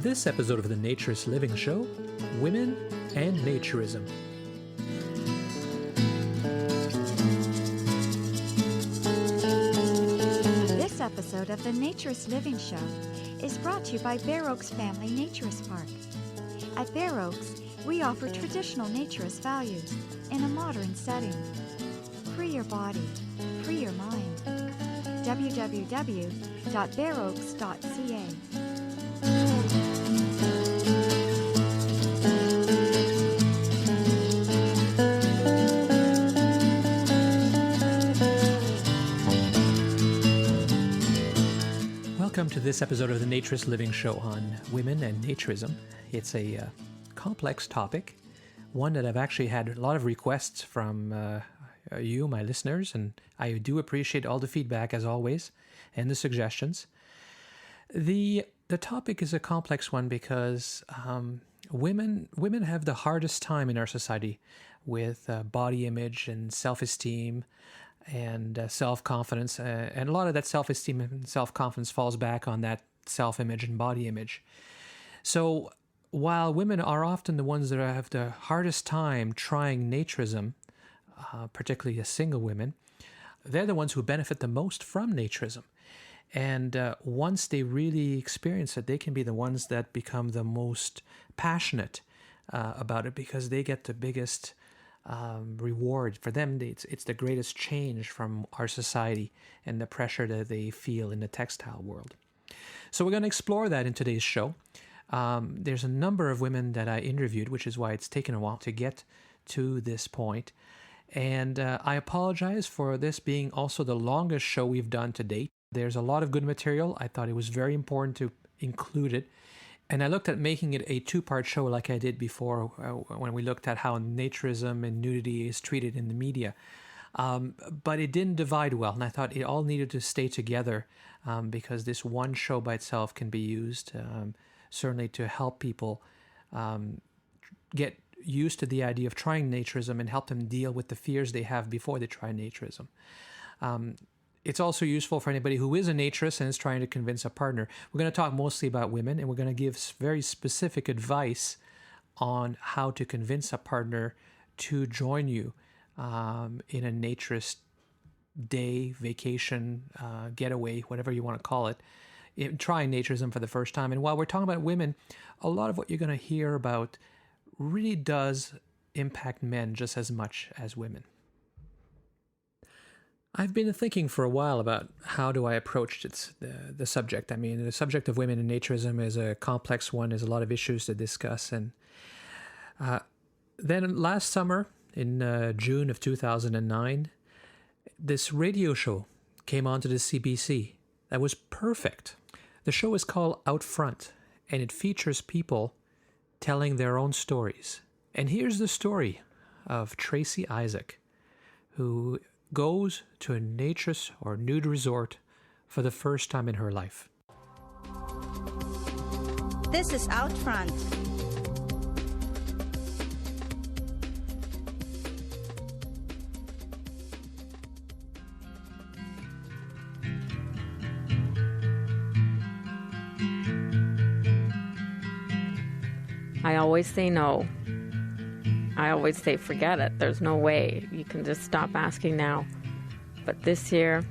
This episode of the Naturist Living Show, Women and Naturism. This episode of the Naturist Living Show is brought to you by Bare Oaks Family Naturist Park. At Bare Oaks, we offer traditional naturist values in a modern setting. Free your body, free your mind. www.bareoaks.ca. Welcome to this episode of the Naturist Living Show on Women and Naturism. It's a complex topic, one that I've actually had a lot of requests from you, my listeners, and I do appreciate all the feedback as always and the suggestions. The topic is a complex one because women have the hardest time in our society with body image and self-esteem and self-confidence, and a lot of that self-esteem and self-confidence falls back on that self-image and body image. So while women are often the ones that have the hardest time trying naturism, particularly as single women, they're the ones who benefit the most from naturism. And once they really experience it, they can be the ones that become the most passionate about it because they get the biggest reward. For them, it's the greatest change from our society and the pressure that they feel in the textile world. So we're going to explore that in today's show. There's a number of women that I interviewed, which is why it's taken a while to get to this point. And I apologize for this being also the longest show we've done to date. There's a lot of good material. I thought it was very important to include it. And I looked at making it a two-part show like I did before when we looked at how naturism and nudity is treated in the media. But it didn't divide well, and I thought it all needed to stay together because this one show by itself can be used certainly to help people get used to the idea of trying naturism and help them deal with the fears they have before they try naturism. It's also useful for anybody who is a naturist and is trying to convince a partner. We're going to talk mostly about women, and we're going to give very specific advice on how to convince a partner to join you in a naturist day, vacation, getaway, whatever you want to call it, in trying naturism for the first time. And while we're talking about women, a lot of what you're going to hear about really does impact men just as much as women. I've been thinking for a while about how do I approach the subject. I mean, the subject of women and naturism is a complex one. There's a lot of issues to discuss. And then last summer, in June of 2009, this radio show came onto the CBC that was perfect. The show is called Out Front, and it features people telling their own stories. And here's the story of Tracy Isaac, who goes to a naturist or nude resort for the first time in her life. This is Out Front. I always say no. I always say, forget it. There's no way. You can just stop asking now. But this year,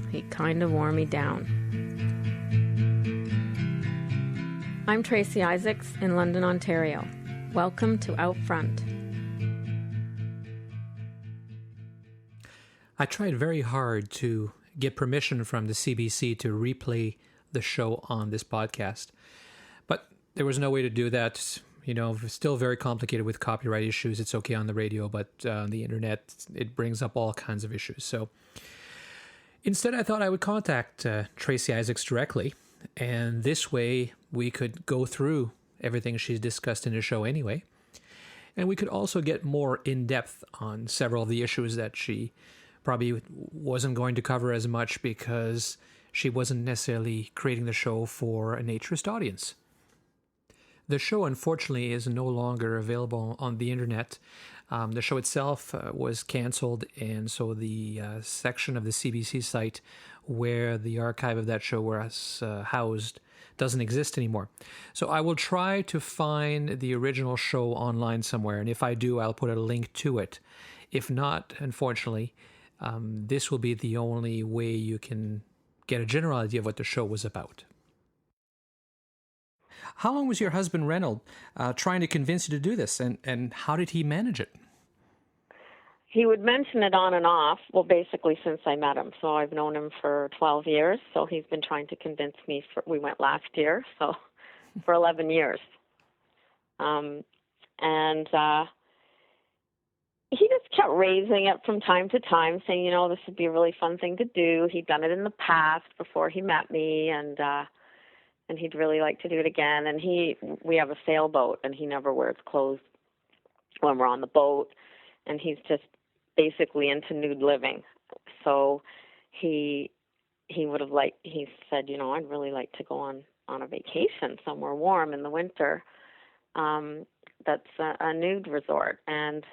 he kind of wore me down. I'm Tracy Isaacs in London, Ontario. Welcome to Out Front. I tried very hard to get permission from the CBC to replay the show on this podcast, but there was no way to do that. You know, it's still very complicated with copyright issues. It's okay on the radio, but on the internet, it brings up all kinds of issues. So instead, I thought I would contact Tracy Isaacs directly, and this way we could go through everything she's discussed in the show anyway, and we could also get more in-depth on several of the issues that she probably wasn't going to cover as much because she wasn't necessarily creating the show for a naturist audience. The show, unfortunately, is no longer available on the internet. The show itself was canceled, and so the section of the CBC site where the archive of that show was housed doesn't exist anymore. So I will try to find the original show online somewhere, and if I do, I'll put a link to it. If not, unfortunately, this will be the only way you can get a general idea of what the show was about. How long was your husband, Reynold, trying to convince you to do this, and how did he manage it? He would mention it on and off, well, basically since I met him. So I've known him for 12 years, so he's been trying to convince me. We went last year, so for 11 years. And he just kept raising it from time to time, saying, this would be a really fun thing to do. He'd done it in the past before he met me, and he'd really like to do it again. And we have a sailboat, and he never wears clothes when we're on the boat, and he's just basically into nude living. So he said, I'd really like to go on a vacation somewhere warm in the winter. That's a nude resort. And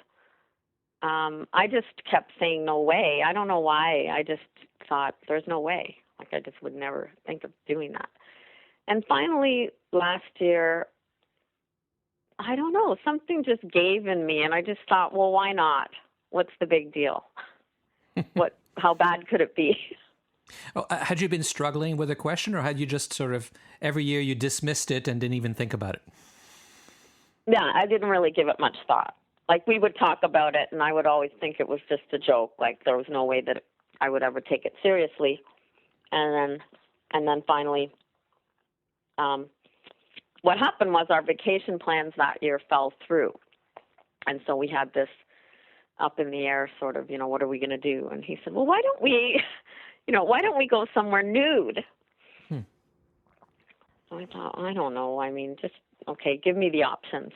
I just kept saying no way. I don't know why. I just thought there's no way. Like, I just would never think of doing that. And finally, last year, I don't know, something just gave in me, and I just thought, well, why not? What's the big deal? How bad could it be? Oh, had you been struggling with a question, or had you just sort of, every year you dismissed it and didn't even think about it? Yeah, I didn't really give it much thought. Like, we would talk about it, and I would always think it was just a joke. Like, there was no way that I would ever take it seriously. And then finally, what happened was our vacation plans that year fell through. And so we had this up in the air sort of, what are we going to do? And he said, well, why don't we go somewhere nude? So I thought, I don't know. I mean, just, okay, give me the options,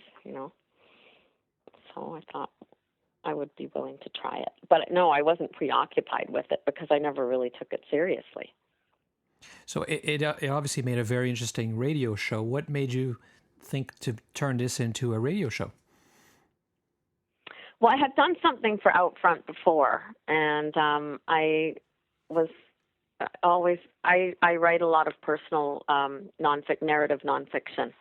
So I thought I would be willing to try it. But no, I wasn't preoccupied with it because I never really took it seriously. So it obviously made a very interesting radio show. What made you think to turn this into a radio show? Well, I had done something for Outfront before, and I write a lot of personal narrative nonfiction,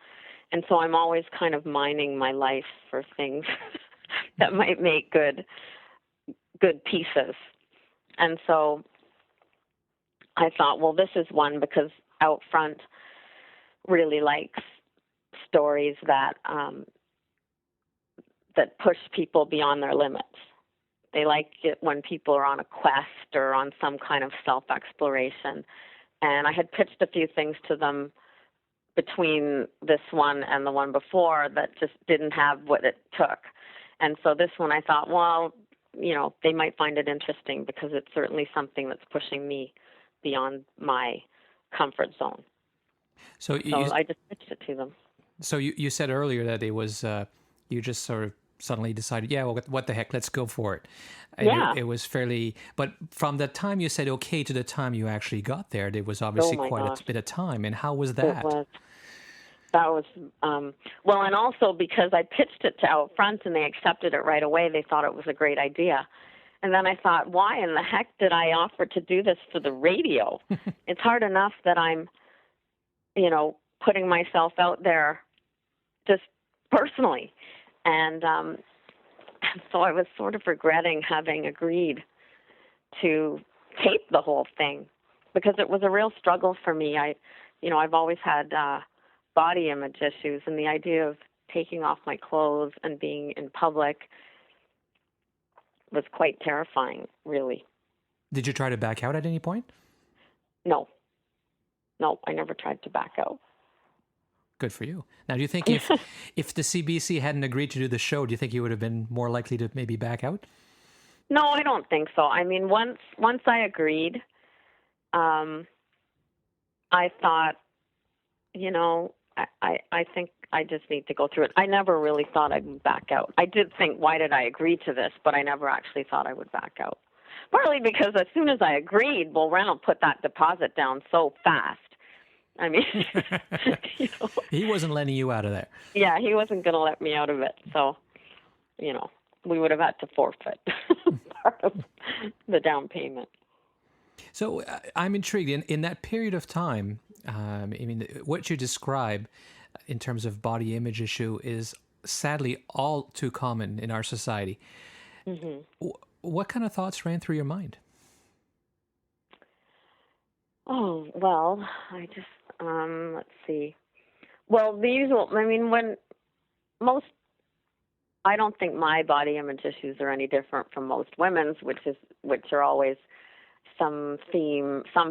and so I'm always kind of mining my life for things that might make good pieces. And so I thought, well, this is one because Outfront really likes stories that push people beyond their limits. They like it when people are on a quest or on some kind of self-exploration. And I had pitched a few things to them between this one and the one before that just didn't have what it took. And so this one I thought, well, they might find it interesting because it's certainly something that's pushing me beyond my comfort zone. So I just pitched it to them. So you said earlier that it was, you just sort of suddenly decided, yeah, well, what the heck, let's go for it. And yeah. It was fairly, but from the time you said okay to the time you actually got there was obviously quite a bit of time. And how was that? That was, well, and also because I pitched it to Outfront and they accepted it right away, they thought it was a great idea. And then I thought, why in the heck did I offer to do this for the radio? It's hard enough that I'm, putting myself out there just personally. And so I was sort of regretting having agreed to tape the whole thing because it was a real struggle for me. I've always had body image issues, and the idea of taking off my clothes and being in public was quite terrifying, really. Did you try to back out at any point? No, I never tried to back out. Good for you. Now, do you think if the CBC hadn't agreed to do the show, do you think you would have been more likely to maybe back out? No, I don't think so. I mean, once I agreed, I thought, I think I just need to go through it. I never really thought I would back out. I did think, why did I agree to this? But I never actually thought I would back out. Partly because as soon as I agreed, well, Reynolds put that deposit down so fast. I mean, he wasn't letting you out of there. Yeah, he wasn't going to let me out of it. So, we would have had to forfeit part of the down payment. So I'm intrigued. In that period of time, I mean, what you describe in terms of body image issue is sadly all too common in our society. Mm-hmm. What kind of thoughts ran through your mind? Oh, well, I just, let's see. Well, the usual, I mean, I don't think my body image issues are any different from most women's, which are always some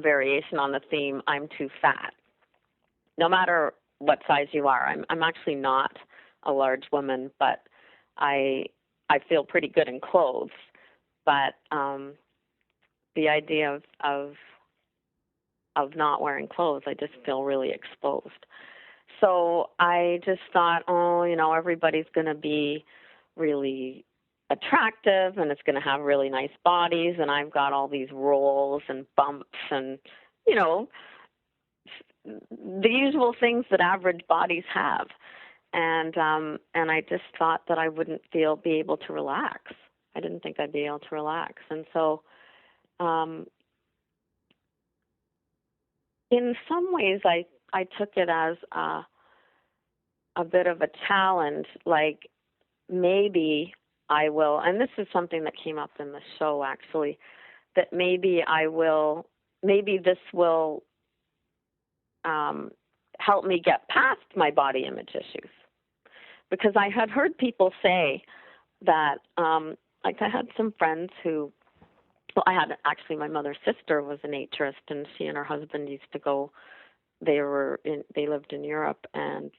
variation on the theme, I'm too fat. No matter what size you are, I'm actually not a large woman, but I feel pretty good in clothes. But the idea of not wearing clothes, I just feel really exposed. So I just thought, everybody's going to be really attractive and it's going to have really nice bodies, and I've got all these rolls and bumps and, the usual things that average bodies have. And I just thought that I wouldn't be able to relax. I didn't think I'd be able to relax. And so in some ways I took it as a bit of a challenge, like maybe I will, and this is something that came up in the show actually, that maybe this will help me get past my body image issues. Because I had heard people say that, I had some friends who, my mother's sister was a naturist, and she and her husband used to go, they lived in Europe, and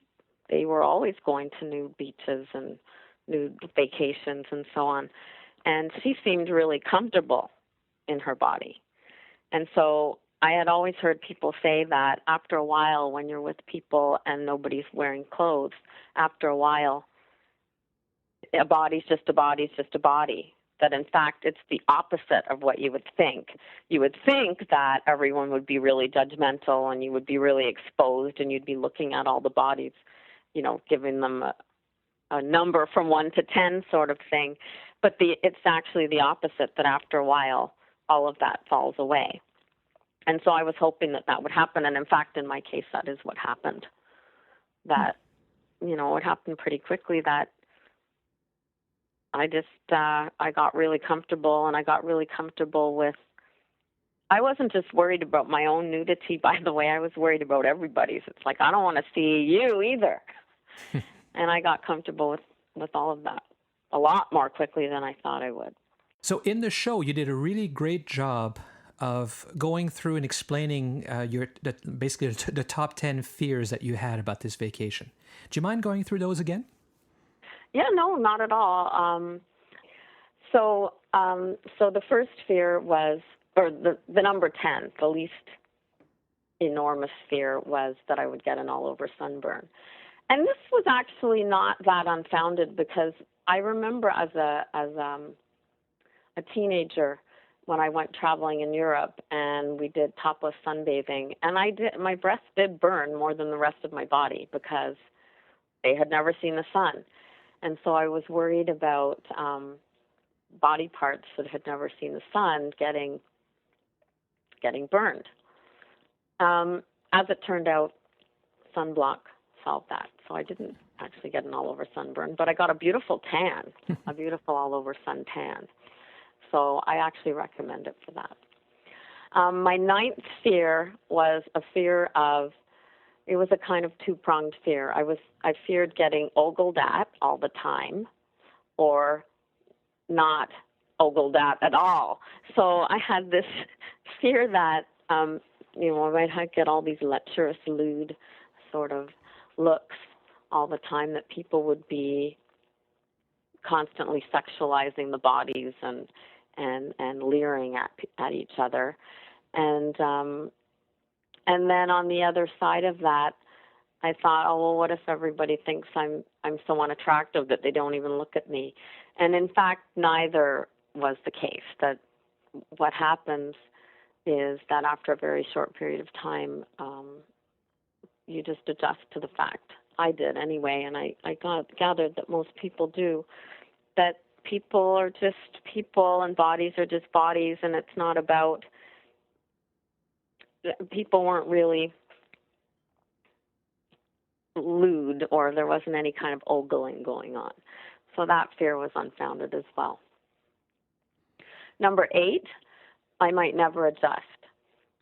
they were always going to nude beaches and nude vacations and so on. And she seemed really comfortable in her body. And so I had always heard people say that after a while, when you're with people and nobody's wearing clothes, after a while, a body's just a body's just a body. That in fact, it's the opposite of what you would think. You would think that everyone would be really judgmental and you would be really exposed and you'd be looking at all the bodies, giving them a number from 1 to 10 sort of thing. But it's actually the opposite, that after a while, all of that falls away. And so I was hoping that would happen. And in fact, in my case, that is what happened. That, it happened pretty quickly, that I just, I got really comfortable, and I got really comfortable with, I wasn't just worried about my own nudity, by the way, I was worried about everybody's. It's like, I don't want to see you either. And I got comfortable with all of that a lot more quickly than I thought I would. So in the show, you did a really great job of going through and explaining basically the top 10 fears that you had about this vacation. Do you mind going through those again? Yeah, no, not at all. So the first fear was, or the number 10, the least enormous fear was that I would get an all-over sunburn. And this was actually not that unfounded, because I remember as a teenager when I went traveling in Europe and we did topless sunbathing, and my breasts did burn more than the rest of my body because they had never seen the sun. And so I was worried about body parts that had never seen the sun getting burned. As it turned out, sunblock solved that. So I didn't actually get an all-over sunburn, but I got a beautiful tan, a beautiful all-over sun tan. So I actually recommend it for that. My 9th fear was a fear of, it was a kind of two-pronged fear. I feared getting ogled at all the time, or not ogled at all. So I had this fear that, I might get all these lecherous, lewd sort of looks all the time, that people would be constantly sexualizing the bodies and leering at each other. And then on the other side of that, I thought, oh, well, what if everybody thinks I'm so unattractive that they don't even look at me? And in fact, neither was the case. That what happens is that after a very short period of time, you just adjust to the fact. I did anyway, and I gathered that most people do, that people are just people and bodies are just bodies, and it's not about, people weren't really lewd, or there wasn't any kind of ogling going on. So that fear was unfounded as well. Number 8, I might never adjust.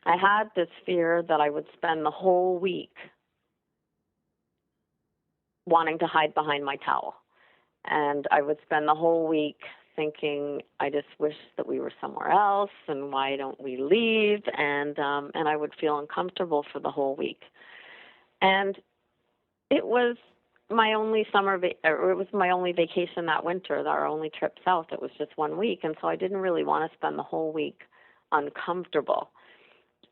I had this fear that I would spend the whole week wanting to hide behind my towel. And I would spend the whole week thinking, I just wish that we were somewhere else, and why don't we leave? And I would feel uncomfortable for the whole week. And it was my only it was my only vacation that winter, our only trip south. It was just 1 week, and so I didn't really want to spend the whole week uncomfortable.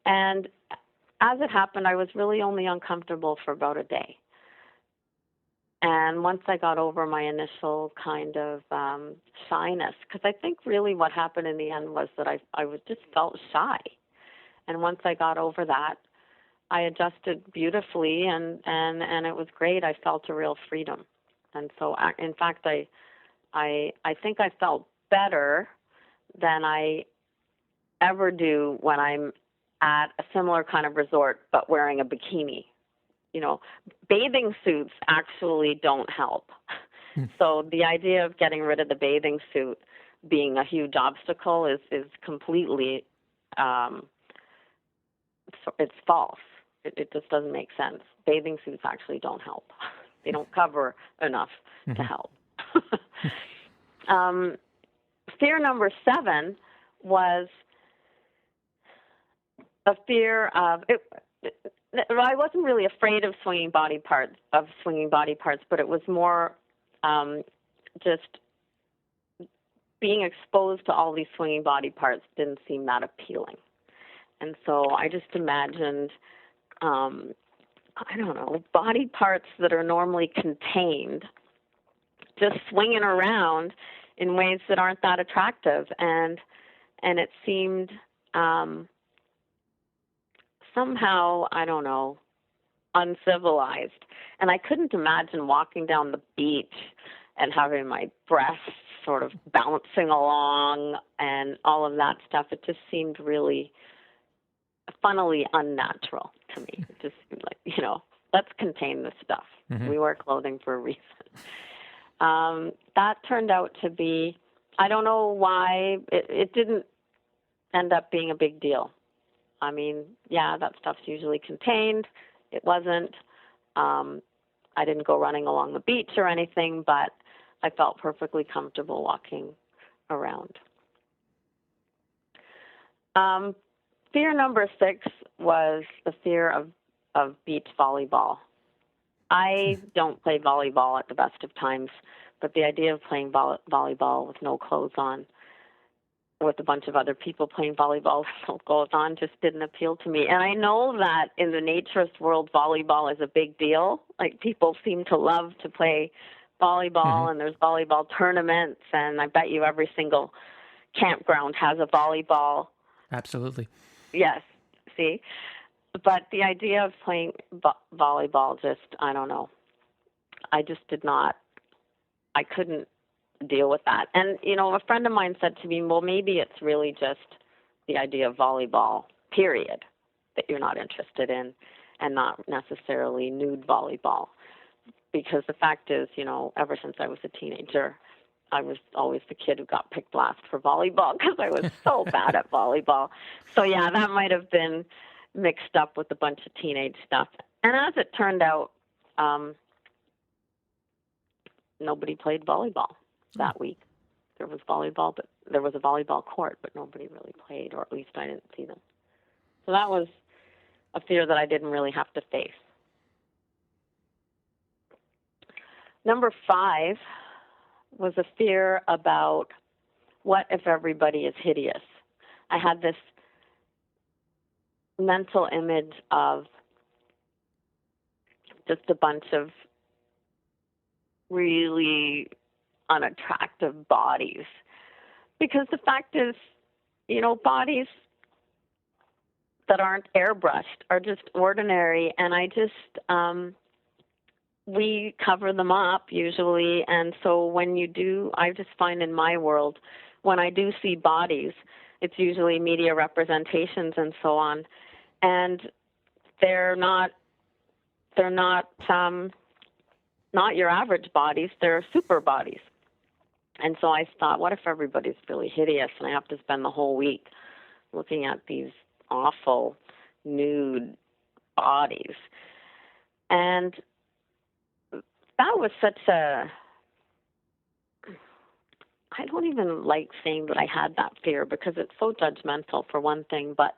And as it happened, I was really only uncomfortable for about a day. And once I got over my initial kind of shyness, because I think really what happened in the end was that I just felt shy. And once I got over that, I adjusted beautifully, and it was great. I felt a real freedom. And so, in fact, I think I felt better than I ever do when I'm at a similar kind of resort but wearing a bikini. You know, bathing suits actually don't help. So the idea of getting rid of the bathing suit being a huge obstacle is completely, it's false. It just doesn't make sense. Bathing suits actually don't help. They don't cover enough to help. Fear number 7 was a fear of it. I wasn't really afraid of swinging body parts, but it was more just being exposed to all these swinging body parts didn't seem that appealing. And so I just imagined, I don't know, body parts that are normally contained just swinging around in ways that aren't that attractive. And it seemed somehow, I don't know, uncivilized. And I couldn't imagine walking down the beach and having my breasts sort of bouncing along and all of that stuff. It just seemed really funnily unnatural to me. It just seemed like, you know, let's contain this stuff. We wear clothing for a reason. That turned out to be, I don't know why, it didn't end up being a big deal. I mean, yeah, that stuff's usually contained. It wasn't. I didn't go running along the beach or anything, but I felt perfectly comfortable walking around. Fear number 6 was the fear of beach volleyball. I don't play volleyball at the best of times, but the idea of playing volleyball with no clothes on, with a bunch of other people playing volleyball with no clothes on, just didn't appeal to me. And I know that in the naturist world, volleyball is a big deal. Like, people seem to love to play volleyball, and there's volleyball tournaments, and I bet you every single campground has a volleyball. Absolutely. Yes, see? But the idea of playing volleyball just, I don't know. I just did not, I couldn't deal with that. And, you know, a friend of mine said to me, well, maybe it's really just the idea of volleyball, period, that you're not interested in, and not necessarily nude volleyball. Because the fact is, you know, ever since I was a teenager, I was always the kid who got picked last for volleyball because I was so bad at volleyball. So, yeah, that might have been mixed up with a bunch of teenage stuff. And as it turned out, nobody played volleyball that week. There was volleyball, but there was a volleyball court, but nobody really played, or at least I didn't see them. So that was a fear that I didn't really have to face. Number 5 was a fear about what if everybody is hideous. I had this mental image of just a bunch of really unattractive bodies. Because the fact is, you know, bodies that aren't airbrushed are just ordinary, and I just we cover them up usually. And so when you do, I just find in my world, when I do see bodies, it's usually media representations and so on. And they're not your average bodies, they're super bodies. And so I thought, what if everybody's really hideous and I have to spend the whole week looking at these awful nude bodies? And that was such a, I don't even like saying that I had that fear because it's so judgmental for one thing, but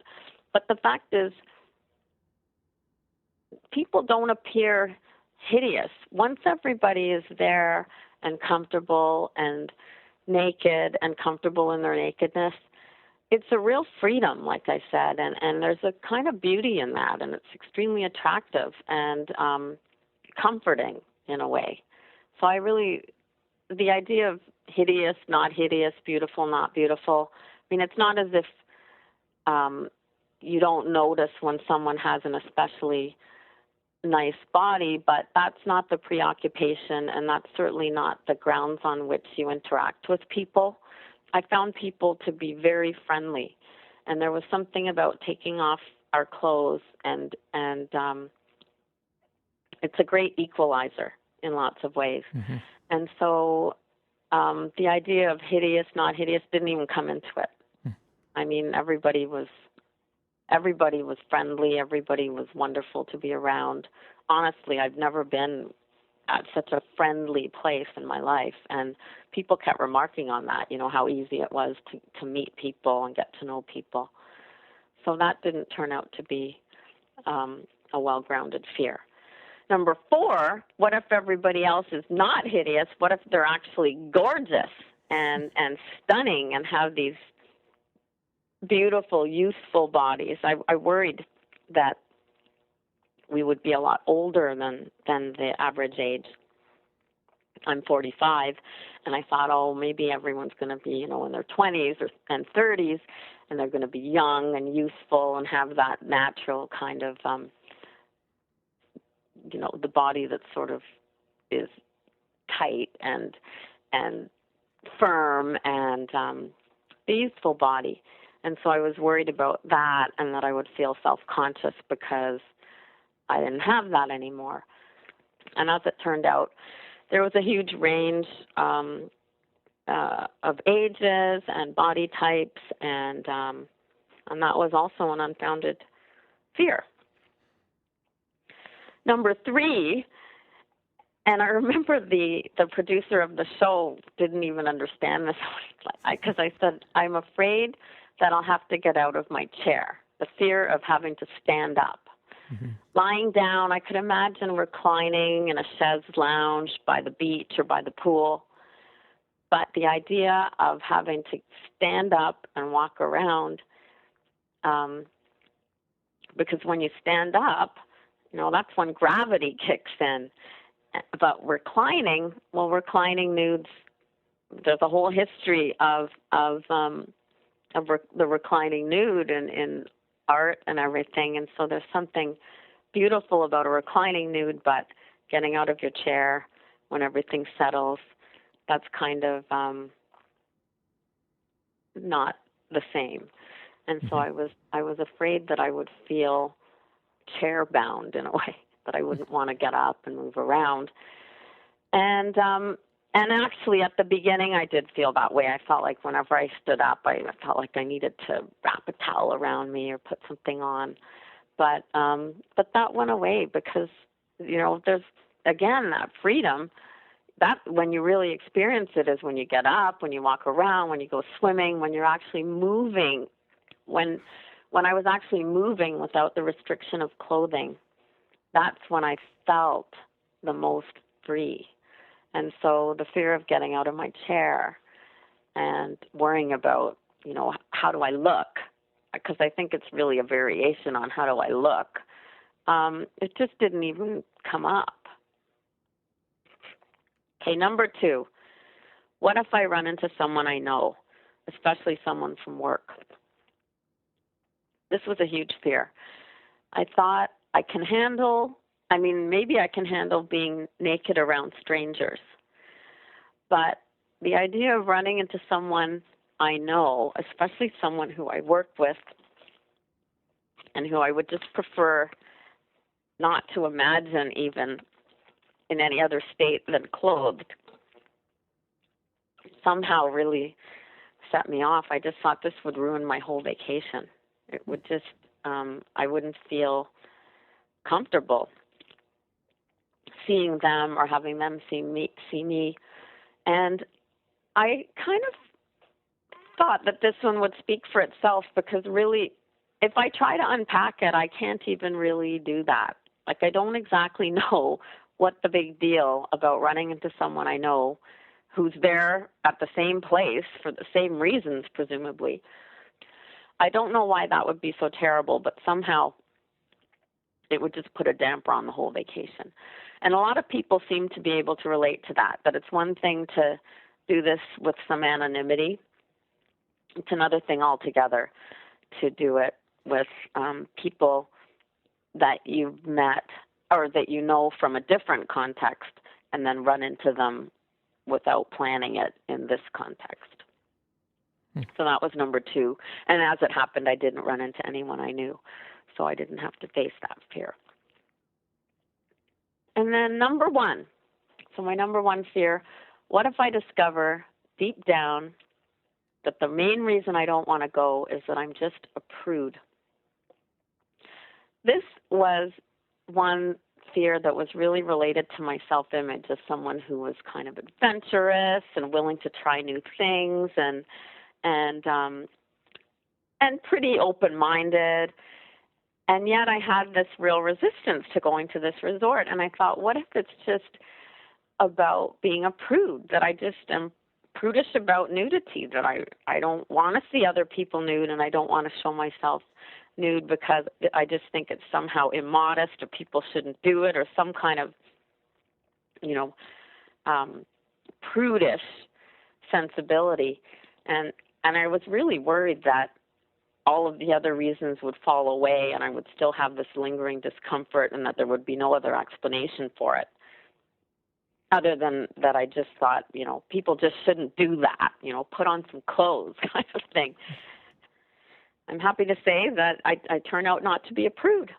the fact is people don't appear hideous. Once everybody is there and comfortable and naked and comfortable in their nakedness, it's a real freedom, like I said, and there's a kind of beauty in that, and it's extremely attractive and comforting in a way. So the idea of hideous, not hideous, beautiful, not beautiful, I mean, it's not as if you don't notice when someone has an especially nice body, but that's not the preoccupation, and that's certainly not the grounds on which you interact with people. I found people to be very friendly, and there was something about taking off our clothes, and it's a great equalizer in lots of ways. Mm-hmm. And so the idea of hideous, not hideous didn't even come into it. I mean, everybody was friendly. Everybody was wonderful to be around. Honestly, I've never been at such a friendly place in my life. And people kept remarking on that, how easy it was to meet people and get to know people. So that didn't turn out to be a well-grounded fear. Number 4, what if everybody else is not hideous? What if they're actually gorgeous and stunning and have these beautiful, youthful bodies? I worried that we would be a lot older than the average age. I'm 45, and I thought, maybe everyone's going to be, in their 20s and 30s, and they're going to be young and youthful and have that natural kind of, the body that sort of is tight and firm and the youthful body. And so I was worried about that and that I would feel self-conscious because I didn't have that anymore. And as it turned out, there was a huge range of ages and body types, and that was also an unfounded fear. Number 3, and I remember the producer of the show didn't even understand this because I said, I'm afraid that I'll have to get out of my chair, the fear of having to stand up. Mm-hmm. Lying down, I could imagine reclining in a chaise lounge by the beach or by the pool. But the idea of having to stand up and walk around, because when you stand up, that's when gravity kicks in. But reclining nudes, there's a whole history of the reclining nude in art and everything. And so there's something beautiful about a reclining nude, but getting out of your chair when everything settles, that's kind of not the same. And so I was afraid that I would feel chair bound in a way, that I wouldn't want to get up and move around. And actually at the beginning I did feel that way. I felt like whenever I stood up, I felt like I needed to wrap a towel around me or put something on. But that went away because, there's, again, that freedom. That when you really experience it is when you get up, when you walk around, when you go swimming, when you're actually moving. When I was actually moving without the restriction of clothing, that's when I felt the most free. And so the fear of getting out of my chair and worrying about, how do I look? Because I think it's really a variation on how do I look. It just didn't even come up. Okay, number 2, what if I run into someone I know, especially someone from work? This was a huge fear. I thought I can handle I mean, maybe I can handle being naked around strangers, but the idea of running into someone I know, especially someone who I work with and who I would just prefer not to imagine even in any other state than clothed, somehow really set me off. I just thought this would ruin my whole vacation. It would just, I wouldn't feel comfortable seeing them or having them see me. And I kind of thought that this one would speak for itself, because really, if I try to unpack it, I can't even really do that. Like, I don't exactly know what the big deal about running into someone I know who's there at the same place for the same reasons, presumably. I don't know why that would be so terrible, but somehow it would just put a damper on the whole vacation. And a lot of people seem to be able to relate to that it's one thing to do this with some anonymity. It's another thing altogether to do it with people that you've met or that you know from a different context, and then run into them without planning it in this context. So that was number 2. And as it happened, I didn't run into anyone I knew, so I didn't have to face that fear. And then number 1. So my number 1 fear, what if I discover deep down that the main reason I don't want to go is that I'm just a prude? This was one fear that was really related to my self-image as someone who was kind of adventurous and willing to try new things and pretty open-minded. And yet I had this real resistance to going to this resort. And I thought, what if it's just about being a prude, that I just am prudish about nudity, that I don't want to see other people nude, and I don't want to show myself nude because I just think it's somehow immodest, or people shouldn't do it, or some kind of, prudish sensibility. And I was really worried that all of the other reasons would fall away and I would still have this lingering discomfort, and that there would be no other explanation for it other than that I just thought, people just shouldn't do that, put on some clothes kind of thing. I'm happy to say that I turn out not to be a prude.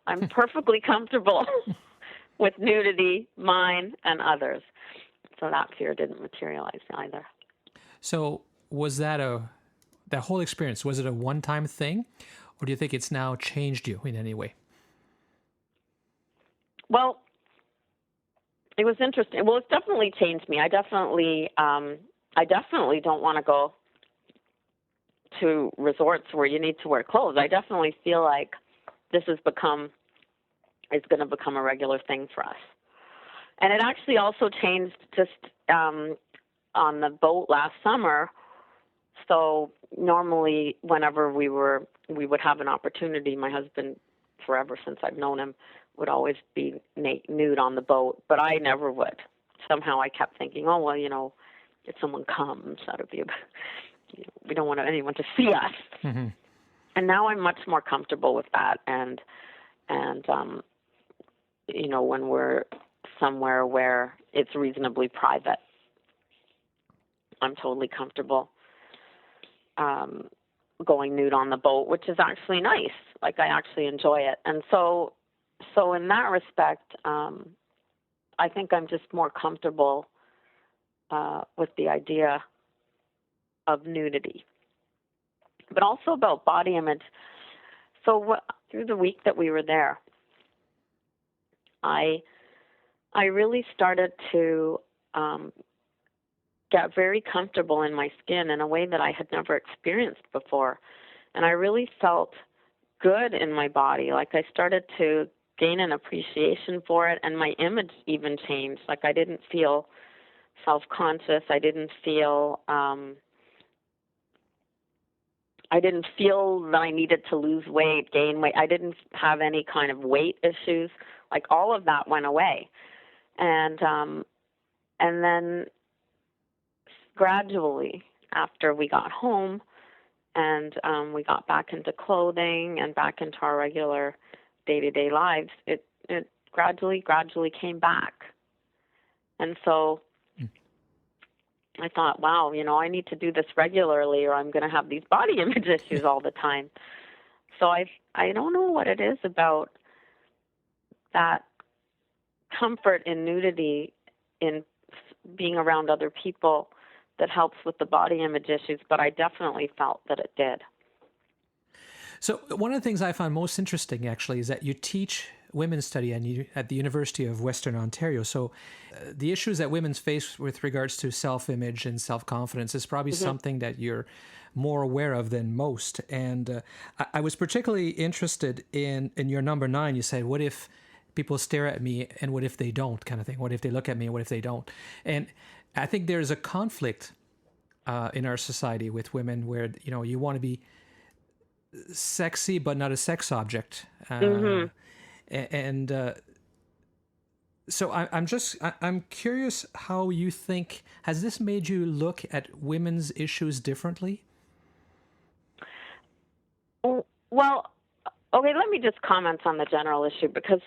I'm perfectly comfortable with nudity, mine and others. So that fear didn't materialize either. So was that whole experience, was it a one-time thing, or do you think it's now changed you in any way? Well, it was interesting. Well, it's definitely changed me. I definitely don't want to go to resorts where you need to wear clothes. I definitely feel like this is going to become a regular thing for us. And it actually also changed just on the boat last summer. So normally whenever we would have an opportunity, my husband, forever since I've known him, would always be nude on the boat, but I never would. Somehow I kept thinking, oh, well, if someone comes, that would be we don't want anyone to see us. Mm-hmm. And now I'm much more comfortable with that. And when we're somewhere where it's reasonably private, I'm totally comfortable going nude on the boat, which is actually nice. Like, I actually enjoy it. And so in that respect, I think I'm just more comfortable with the idea of nudity, but also about body image. So through the week that we were there, I really started to get very comfortable in my skin in a way that I had never experienced before. And I really felt good in my body. Like, I started to gain an appreciation for it, and my image even changed. Like, I didn't feel self-conscious. I didn't feel that I needed to lose weight, gain weight. I didn't have any kind of weight issues. Like, all of that went away. And then gradually, after we got home and we got back into clothing and back into our regular day-to-day lives, it gradually came back. And so I thought, wow, I need to do this regularly or I'm going to have these body image issues all the time. So I don't know what it is about that comfort in nudity, in being around other people, that helps with the body image issues, but I definitely felt that it did. So one of the things I found most interesting, actually, is that you teach women's study at the University of Western Ontario. So the issues that women face with regards to self-image and self-confidence is probably something that you're more aware of than most. And I was particularly interested in your number 9. You said, what if people stare at me and what if they don't, kind of thing? What if they look at me and what if they don't? And I think there's a conflict in our society with women where, you want to be sexy but not a sex object. So I'm curious how you think, has this made you look at women's issues differently? Well, okay, let me just comment on the general issue, because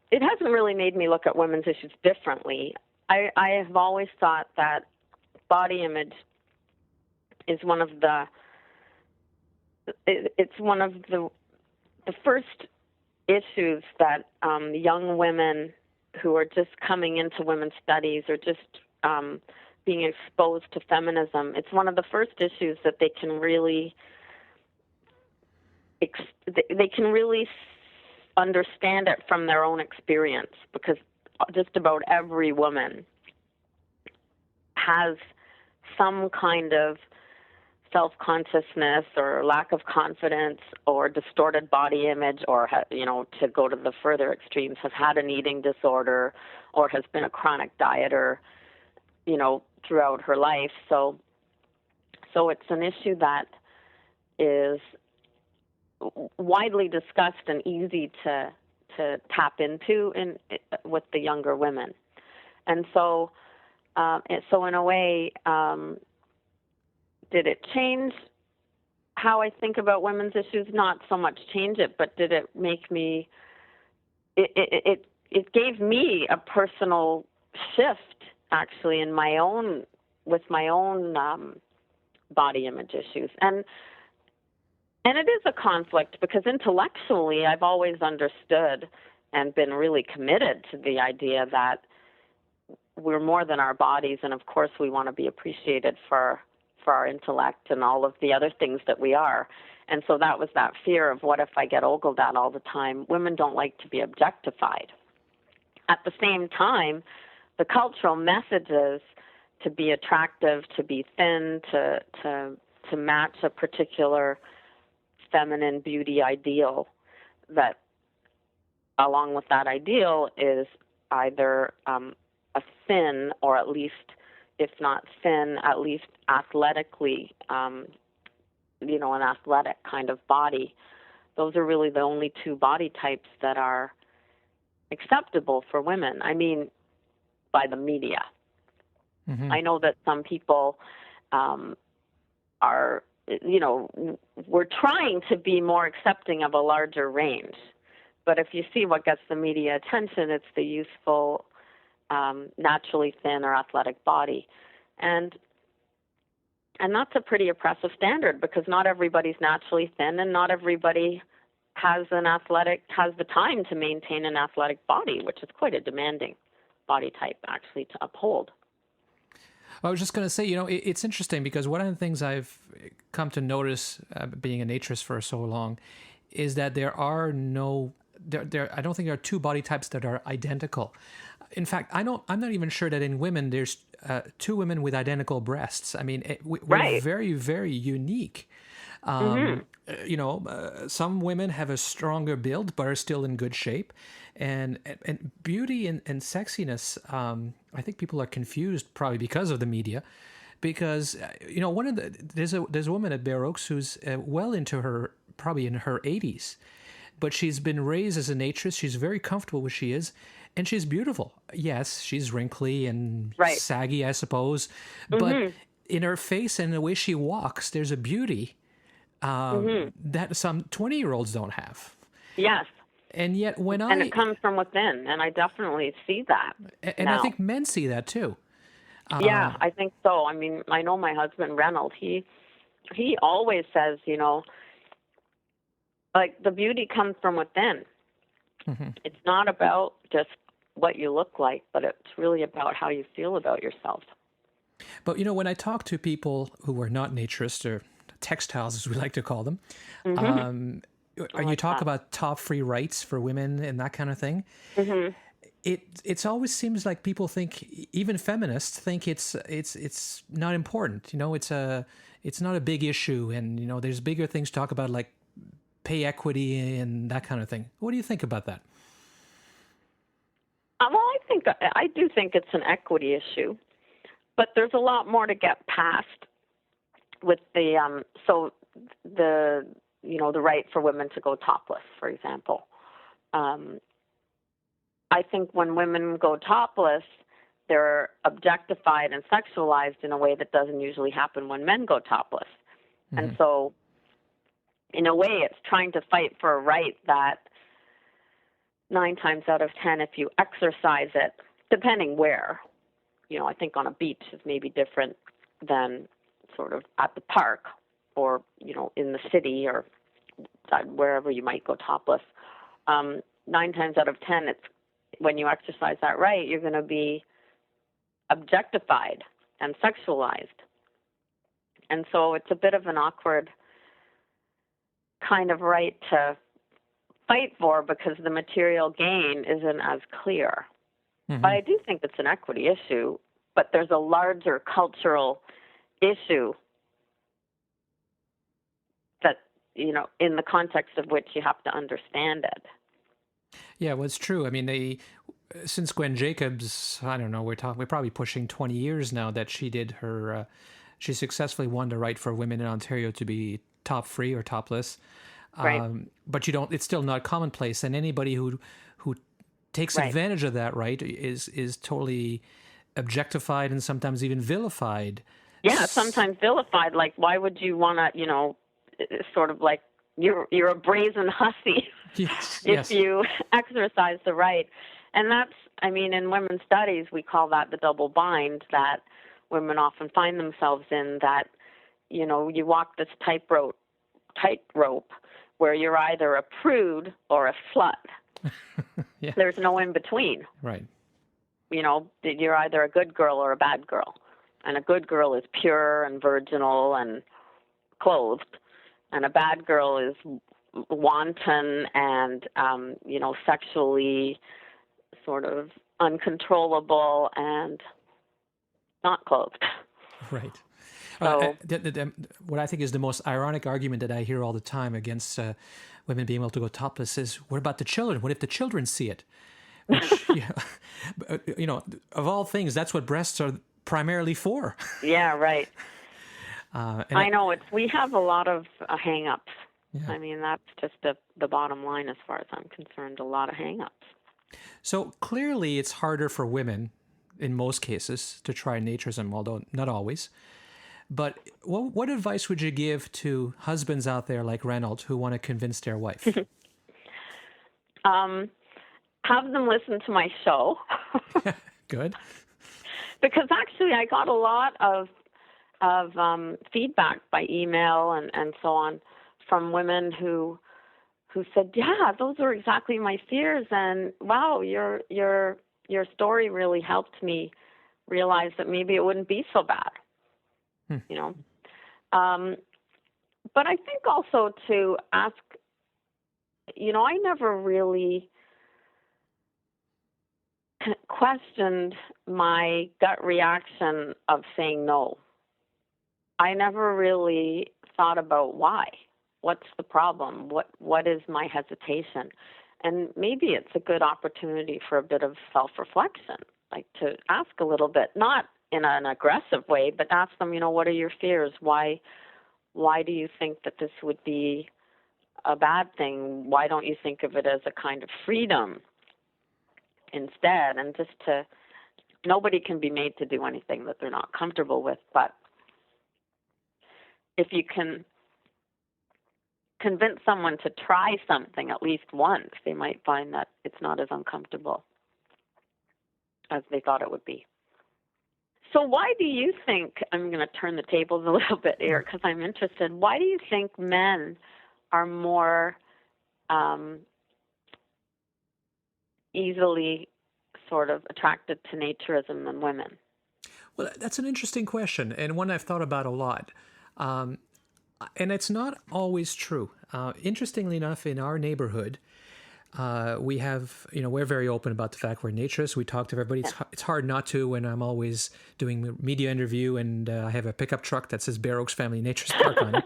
it hasn't really made me look at women's issues differently. I have always thought that body image is one of the first issues that young women who are just coming into women's studies or just being exposed to feminism, it's one of the first issues that they can really understand it from their own experience, because just about every woman has some kind of self-consciousness or lack of confidence or distorted body image, or, to go to the further extremes, has had an eating disorder or has been a chronic dieter, throughout her life. So it's an issue that is widely discussed and easy to tap into with the younger women. And so in a way, did it change how I think about women's issues? Not so much change it, but did it make me, it gave me a personal shift, actually, with my own body image issues. And it is a conflict, because intellectually I've always understood and been really committed to the idea that we're more than our bodies, and of course we want to be appreciated for our intellect and all of the other things that we are. And so that was that fear of, what if I get ogled at all the time? Women don't like to be objectified. At the same time, the cultural messages to be attractive, to be thin, to match a particular feminine beauty ideal, that along with that ideal is either a thin, or at least, if not thin, at least athletically, an athletic kind of body. Those are really the only two body types that are acceptable for women. I mean, by the media. Mm-hmm. I know that some people are, we're trying to be more accepting of a larger range. But if you see what gets the media attention, it's the youthful, naturally thin or athletic body. And that's a pretty oppressive standard, because not everybody's naturally thin, and not everybody has the time to maintain an athletic body, which is quite a demanding body type, actually, to uphold. I was just going to say, it's interesting, because one of the things I've come to notice being a naturist for so long is that there are I don't think there are two body types that are identical. In fact, I'm not even sure that in women there's two women with identical breasts. I mean, we're very, very unique. Some women have a stronger build but are still in good shape, and beauty and sexiness. I think people are confused, probably because of the media, because there's a woman at Bare Oaks who's well into probably in her 80s, but she's been raised as a naturist. She's very comfortable where she is, and she's beautiful. Yes, she's wrinkly and saggy, I suppose, but in her face and the way she walks, there's a beauty that some 20-year-olds don't have. Yes. And yet And it comes from within, and I definitely see that and now. I think men see that too. Yeah, I think so. I mean, I know my husband, Reynolds, he always says, like, the beauty comes from within. Mm-hmm. It's not about just what you look like, but it's really about how you feel about yourself. But, when I talk to people who are not naturists, or textiles, as we like to call them, and you talk about top free rights for women and that kind of thing, it always seems like people think, even feminists think it's not important. It's not a big issue, and there's bigger things to talk about, like pay equity and that kind of thing. What do you think about that? Well, I do think it's an equity issue, but there's a lot more to get past with the the right for women to go topless, for example. I think when women go topless, they're objectified and sexualized in a way that doesn't usually happen when men go topless. Mm-hmm. And so, in a way, it's trying to fight for a right that 9 times out of 10, if you exercise it, depending where, I think on a beach is maybe different than sort of at the park or, in the city or wherever you might go topless. 9 times out of 10, it's when you exercise that right, you're going to be objectified and sexualized. And so it's a bit of an awkward kind of right to fight for because the material gain isn't as clear. Mm-hmm. But I do think it's an equity issue, but there's a larger cultural issue that, in the context of which you have to understand it. Yeah, well, it's true. I mean, since Gwen Jacobs, I don't know, we're probably pushing 20 years now that she did her, she successfully won the right for women in Ontario to be top free or topless. Right. But it's still not commonplace, and anybody who takes advantage of that right is totally objectified and sometimes even vilified. Yeah, sometimes vilified. Like, why would you want to, sort of like you're a brazen hussy if you exercise the right. And that's, I mean, in women's studies, we call that the double bind that women often find themselves in, that, you walk this tightrope where you're either a prude or a slut. Yeah. There's no in between. Right. You're either a good girl or a bad girl. And a good girl is pure and virginal and clothed. And a bad girl is wanton and, sexually sort of uncontrollable and not clothed. Right. So, what I think is the most ironic argument that I hear all the time against women being able to go topless is, what about the children? What if the children see it? Which, of all things, that's what breasts are primarily for. Yeah, right. I know we have a lot of hang-ups. Yeah. I mean, that's just the bottom line as far as I'm concerned, a lot of hang-ups. So clearly it's harder for women in most cases to try naturism, although not always. But what advice would you give to husbands out there like Reynolds who want to convince their wife? Have them listen to my show. Good. Because actually I got a lot of feedback by email and so on from women who said, yeah, those are exactly my fears, and wow, your story really helped me realize that maybe it wouldn't be so bad. But I think also to ask, I never really questioned my gut reaction of saying no. I never really thought about why. What's the problem? What is my hesitation? And maybe it's a good opportunity for a bit of self-reflection, like to ask a little bit, not in an aggressive way, but ask them, what are your fears? Why do you think that this would be a bad thing? Why don't you think of it as a kind of freedom instead? And nobody can be made to do anything that they're not comfortable with, but if you can convince someone to try something at least once, they might find that it's not as uncomfortable as they thought it would be. So why do you think, I'm going to turn the tables a little bit here because I'm interested, why do you think men are more easily sort of attracted to naturism than women? Well, that's an interesting question, and one I've thought about a lot. And it's not always true. Interestingly enough, in our neighborhood, we have, we're very open about the fact we're naturists. We talk to everybody. It's hard not to when I'm always doing a media interview and I have a pickup truck that says Bear Oaks Family Naturist Park on it.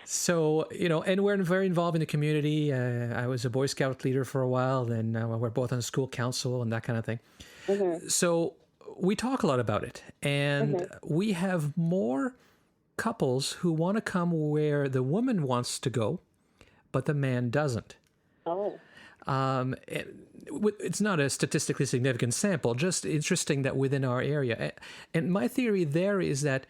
So, and we're very involved in the community. I was a Boy Scout leader for a while, then we're both on the school council and that kind of thing. Mm-hmm. So we talk a lot about it. And we have more couples who want to come where the woman wants to go, but the man doesn't. Oh. It's not a statistically significant sample, just interesting that within our area. And my theory there is that,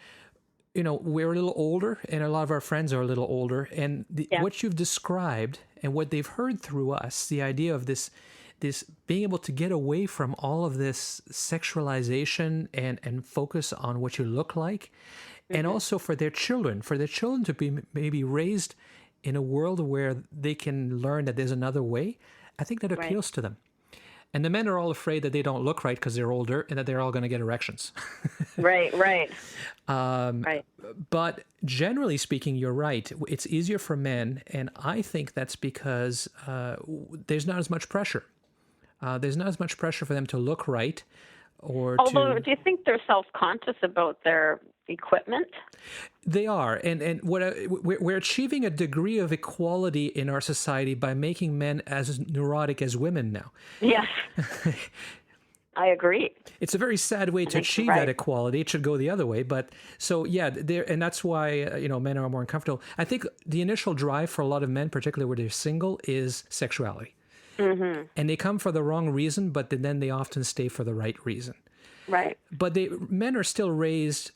we're a little older and a lot of our friends are a little older. And what you've described and what they've heard through us, the idea of this being able to get away from all of this sexualization and focus on what you look like. And also for their children to be maybe raised in a world where they can learn that there's another way, I think that appeals to them. And the men are all afraid that they don't look right because they're older and that they're all going to get erections. Right. Right. But generally speaking, you're right. It's easier for men, and I think that's because there's not as much pressure. There's not as much pressure for them to look right Although, do you think they're self-conscious about their equipment? They are, and we're achieving a degree of equality in our society by making men as neurotic as women now. Yes, I agree. It's a very sad way to achieve that equality. It should go the other way, but so and that's why men are more uncomfortable. I think the initial drive for a lot of men, particularly where they're single, is sexuality. Mm-hmm. And they come for the wrong reason, but then they often stay for the right reason. Right. But men are still raised,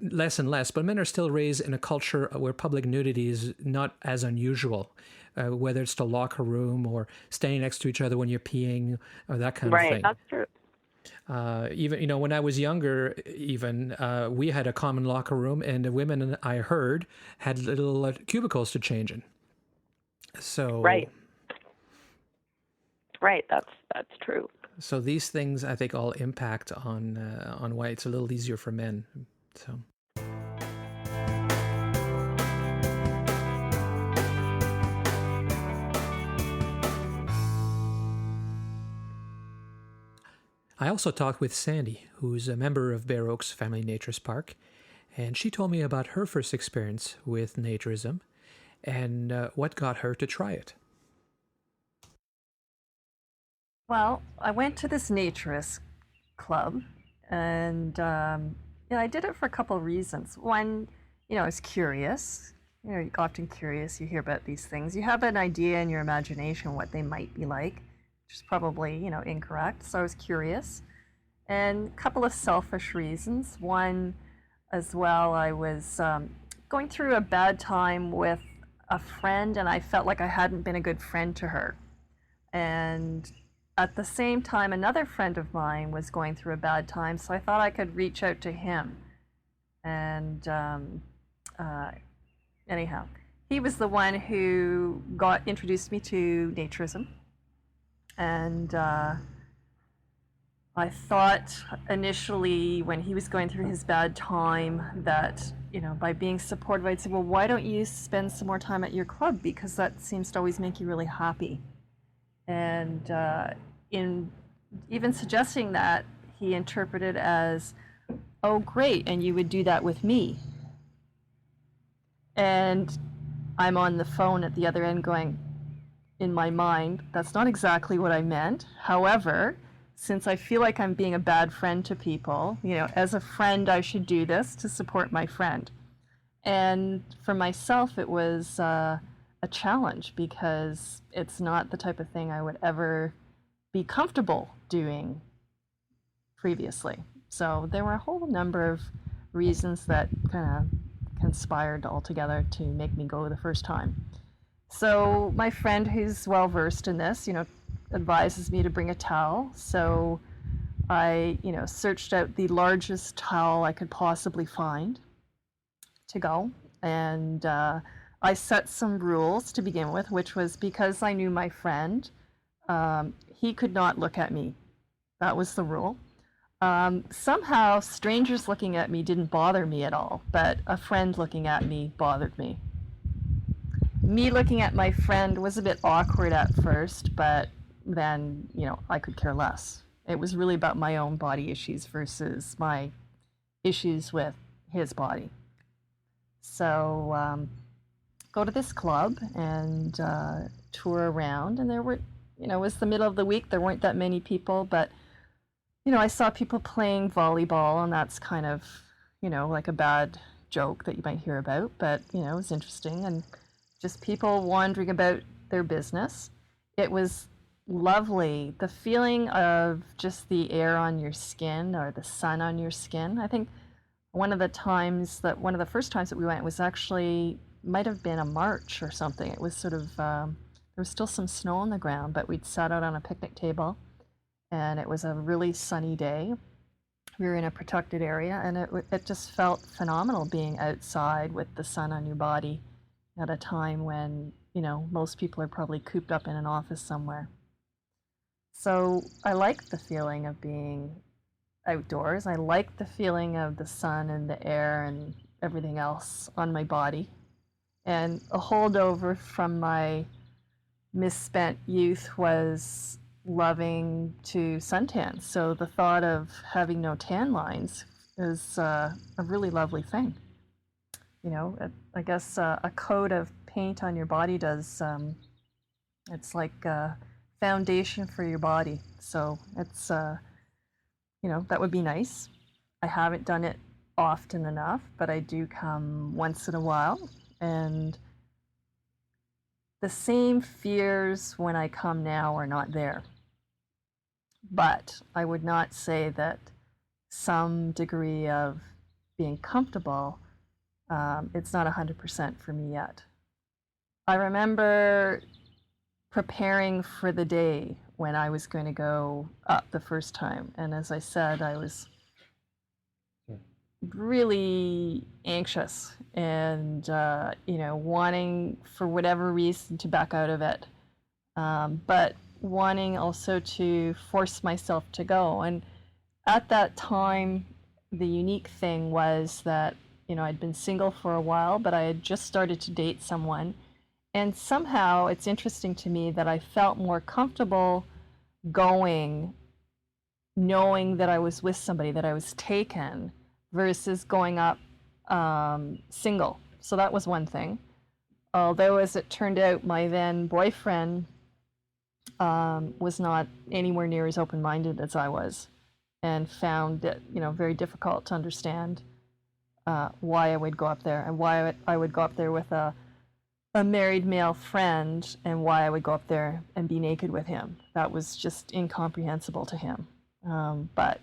less and less, but men are still raised in a culture where public nudity is not as unusual, whether it's the locker room or standing next to each other when you're peeing or that kind of thing. Right, that's true. Even, when I was younger, we had a common locker room, and the women, I heard, had little cubicles to change in. So... Right, that's true. So these things, I think, all impact on why it's a little easier for men. So. I also talked with Sandy, who's a member of Bear Oaks Family Naturist Park, and she told me about her first experience with naturism and what got her to try it. Well, I went to this naturist club, and I did it for a couple of reasons. One, I was curious. You're often curious. You hear about these things. You have an idea in your imagination what they might be like, which is probably, incorrect. So I was curious. And a couple of selfish reasons. One, as well, I was going through a bad time with a friend, and I felt like I hadn't been a good friend to her. And at the same time, another friend of mine was going through a bad time, so I thought I could reach out to him. And anyhow, he was the one who introduced me to naturism. And I thought initially, when he was going through his bad time, that, by being supportive, I'd say, well, why don't you spend some more time at your club? Because that seems to always make you really happy. And in even suggesting that, he interpreted as, oh, great, and you would do that with me. And I'm on the phone at the other end going, in my mind, that's not exactly what I meant. However, since I feel like I'm being a bad friend to people, as a friend, I should do this to support my friend. And for myself, it was a challenge, because it's not the type of thing I would ever be comfortable doing previously. So there were a whole number of reasons that kind of conspired all together to make me go the first time. So my friend, who's well versed in this, advises me to bring a towel. So I, searched out the largest towel I could possibly find to go. And I set some rules to begin with, which was because I knew my friend, he could not look at me. That was the rule. Somehow, strangers looking at me didn't bother me at all, but a friend looking at me bothered me. Me looking at my friend was a bit awkward at first, but then, I could care less. It was really about my own body issues versus my issues with his body. So, go to this club and tour around, and there were, it was the middle of the week, there weren't that many people, but I saw people playing volleyball, and that's kind of, like a bad joke that you might hear about, but, it was interesting, and just people wandering about their business. It was lovely. The feeling of just the air on your skin or the sun on your skin. I think one of the first times that we went was actually, might have been a March or something. It was sort of, there was still some snow on the ground, but we'd sat out on a picnic table, and it was a really sunny day. We were in a protected area, and it just felt phenomenal being outside with the sun on your body at a time when, most people are probably cooped up in an office somewhere. So I like the feeling of being outdoors. I like the feeling of the sun and the air and everything else on my body. And a holdover from my misspent youth was loving to suntan. So the thought of having no tan lines is a really lovely thing. I guess a coat of paint on your body does, it's like a foundation for your body. So it's, that would be nice. I haven't done it often enough, but I do come once in a while. And the same fears when I come now are not there. But I would not say that some degree of being comfortable, it's not 100% for me yet. I remember preparing for the day when I was going to go up the first time. And as I said, I was really anxious and, wanting for whatever reason to back out of it. But wanting also to force myself to go. And at that time, the unique thing was that, I'd been single for a while, but I had just started to date someone. And somehow it's interesting to me that I felt more comfortable going, knowing that I was with somebody, that I was taken, versus going up single. So that was one thing. Although, as it turned out, my then boyfriend was not anywhere near as open-minded as I was, and found it, very difficult to understand why I would go up there, and why I would go up there with a married male friend, and why I would go up there and be naked with him. That was just incomprehensible to him. But,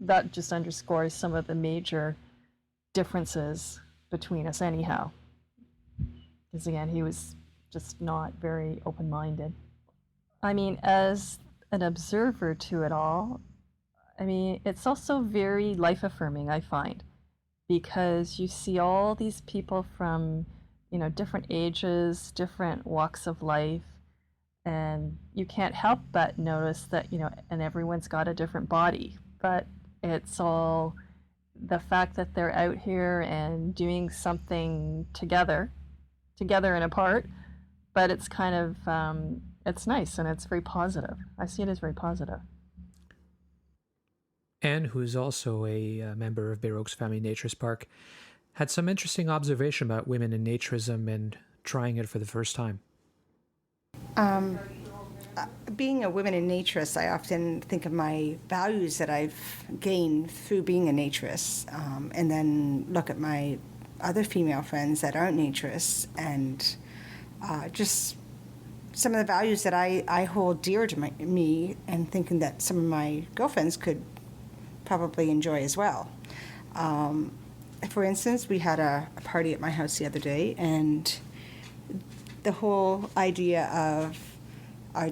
that just underscores some of the major differences between us anyhow. Because again, he was just not very open-minded. I mean, as an observer to it all, it's also very life-affirming, I find, because you see all these people from, different ages, different walks of life, and you can't help but notice that, and everyone's got a different body, but it's all the fact that they're out here and doing something together and apart, but it's kind of, it's nice, and it's very positive. I see it as very positive. Anne, who's also a member of Bayreuth's Family Naturist Park, had some interesting observation about women in naturism and trying it for the first time. Being a woman in naturist, I often think of my values that I've gained through being a naturist, and then look at my other female friends that aren't naturists, and just some of the values that I hold dear to me, and thinking that some of my girlfriends could probably enjoy as well. for instance, we had a party at my house the other day, and the whole idea of our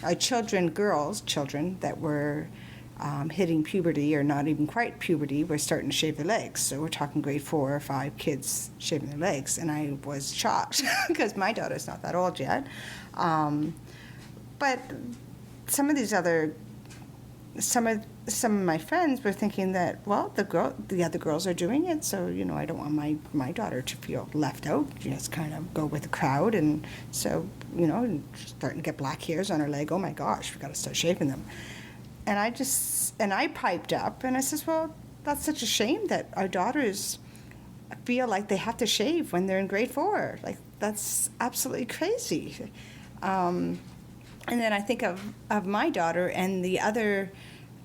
our children that were hitting puberty, or not even quite puberty, were starting to shave their legs. So we're talking grade 4 or 5 kids shaving their legs, and I was shocked because my daughter's not that old yet. But some of my friends were thinking that, well, the other girls are doing it, so I don't want my daughter to feel left out. Just kind of go with the crowd, and so starting to get black hairs on her leg. Oh my gosh, we got to start shaving them. And I piped up and I says, well, that's such a shame that our daughters feel like they have to shave when they're in grade 4. Like, that's absolutely crazy. And then I think of my daughter and the other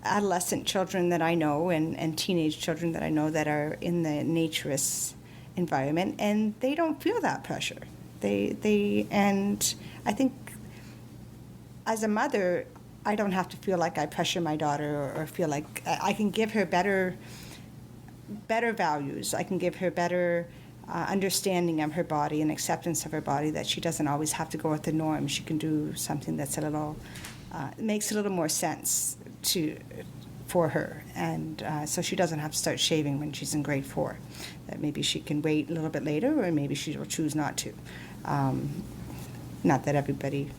adolescent children that I know, and teenage children that I know that are in the naturist environment, and they don't feel that pressure. And I think as a mother, I don't have to feel like I pressure my daughter, or feel like I can give her better values. I can give her better understanding of her body and acceptance of her body, that she doesn't always have to go with the norm. She can do something that's makes a little more sense for her. And so she doesn't have to start shaving when she's in grade 4. That maybe she can wait a little bit later, or maybe she will choose not to. Not that everybody...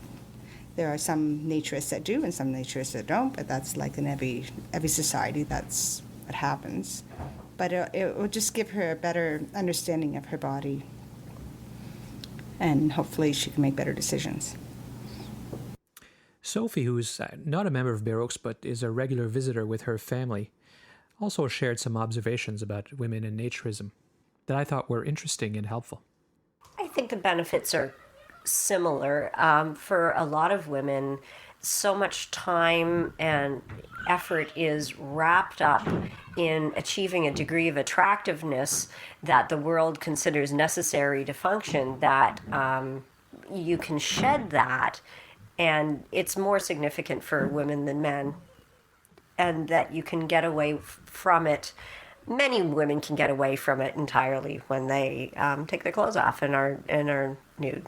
There are some naturists that do and some naturists that don't, but that's like in every society, that's what happens. But it will just give her a better understanding of her body, and hopefully she can make better decisions. Sophie, who's not a member of Bear Oaks but is a regular visitor with her family, also shared some observations about women and naturism that I thought were interesting and helpful. I think the benefits are similar. For a lot of women, so much time and effort is wrapped up in achieving a degree of attractiveness that the world considers necessary to function, that you can shed that, and it's more significant for women than men, and that you can get away from it. Many women can get away from it entirely when they take their clothes off and are nude.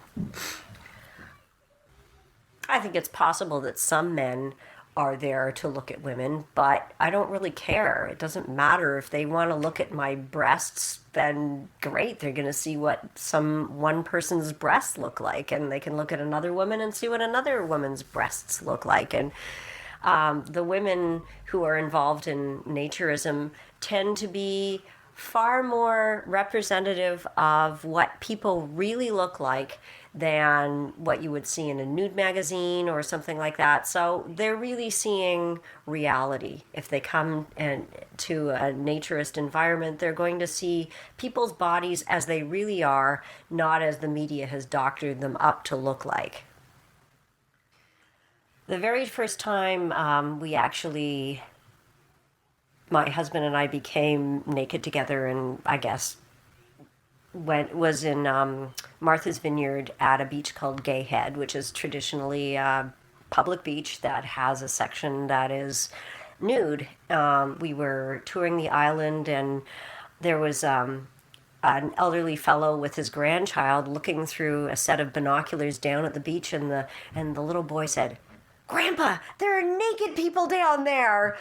I think it's possible that some men are there to look at women, but I don't really care. It doesn't matter. If they want to look at my breasts, then great. They're going to see what one person's breasts look like, and they can look at another woman and see what another woman's breasts look like. And the women who are involved in naturism tend to be far more representative of what people really look like than what you would see in a nude magazine or something like that. So they're really seeing reality. If they come to a naturist environment, they're going to see people's bodies as they really are, not as the media has doctored them up to look like. The very first time my husband and I became naked together, and I guess was in Martha's Vineyard at a beach called Gay Head, which is traditionally a public beach that has a section that is nude. We were touring the island, and there was an elderly fellow with his grandchild looking through a set of binoculars down at the beach, and the little boy said, "Grandpa, there are naked people down there."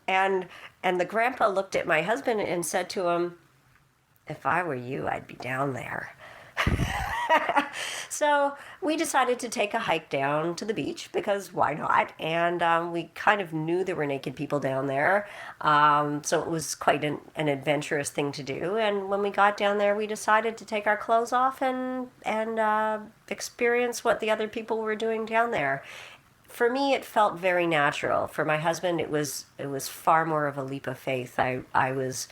And the grandpa looked at my husband and said to him, "If I were you, I'd be down there." So we decided to take a hike down to the beach, because why not? And we kind of knew there were naked people down there. So it was quite an adventurous thing to do. And when we got down there, we decided to take our clothes off and experience what the other people were doing down there. For me, it felt very natural. For my husband, it was far more of a leap of faith. I was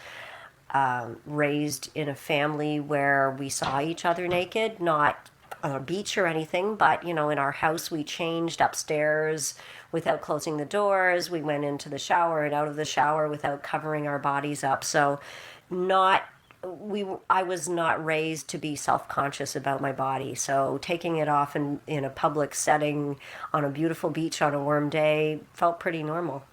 raised in a family where we saw each other naked, not on a beach or anything, but in our house we changed upstairs without closing the doors. We went into the shower and out of the shower without covering our bodies up. So I was not raised to be self-conscious about my body. So taking it off in a public setting on a beautiful beach on a warm day felt pretty normal.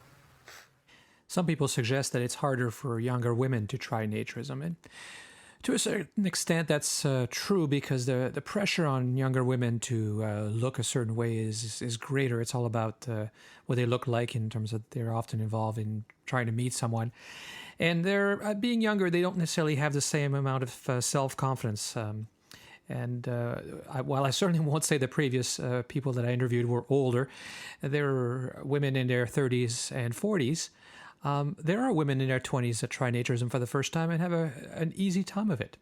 Some people suggest that it's harder for younger women to try naturism, and to a certain extent that's true, because the pressure on younger women to look a certain way is greater. It's all about what they look like, in terms of they're often involved in trying to meet someone. And they're being younger, they don't necessarily have the same amount of self-confidence. While I certainly won't say the previous people that I interviewed were older, there are women in their 30s and 40s. There are women in their 20s that try naturism for the first time and have an easy time of it.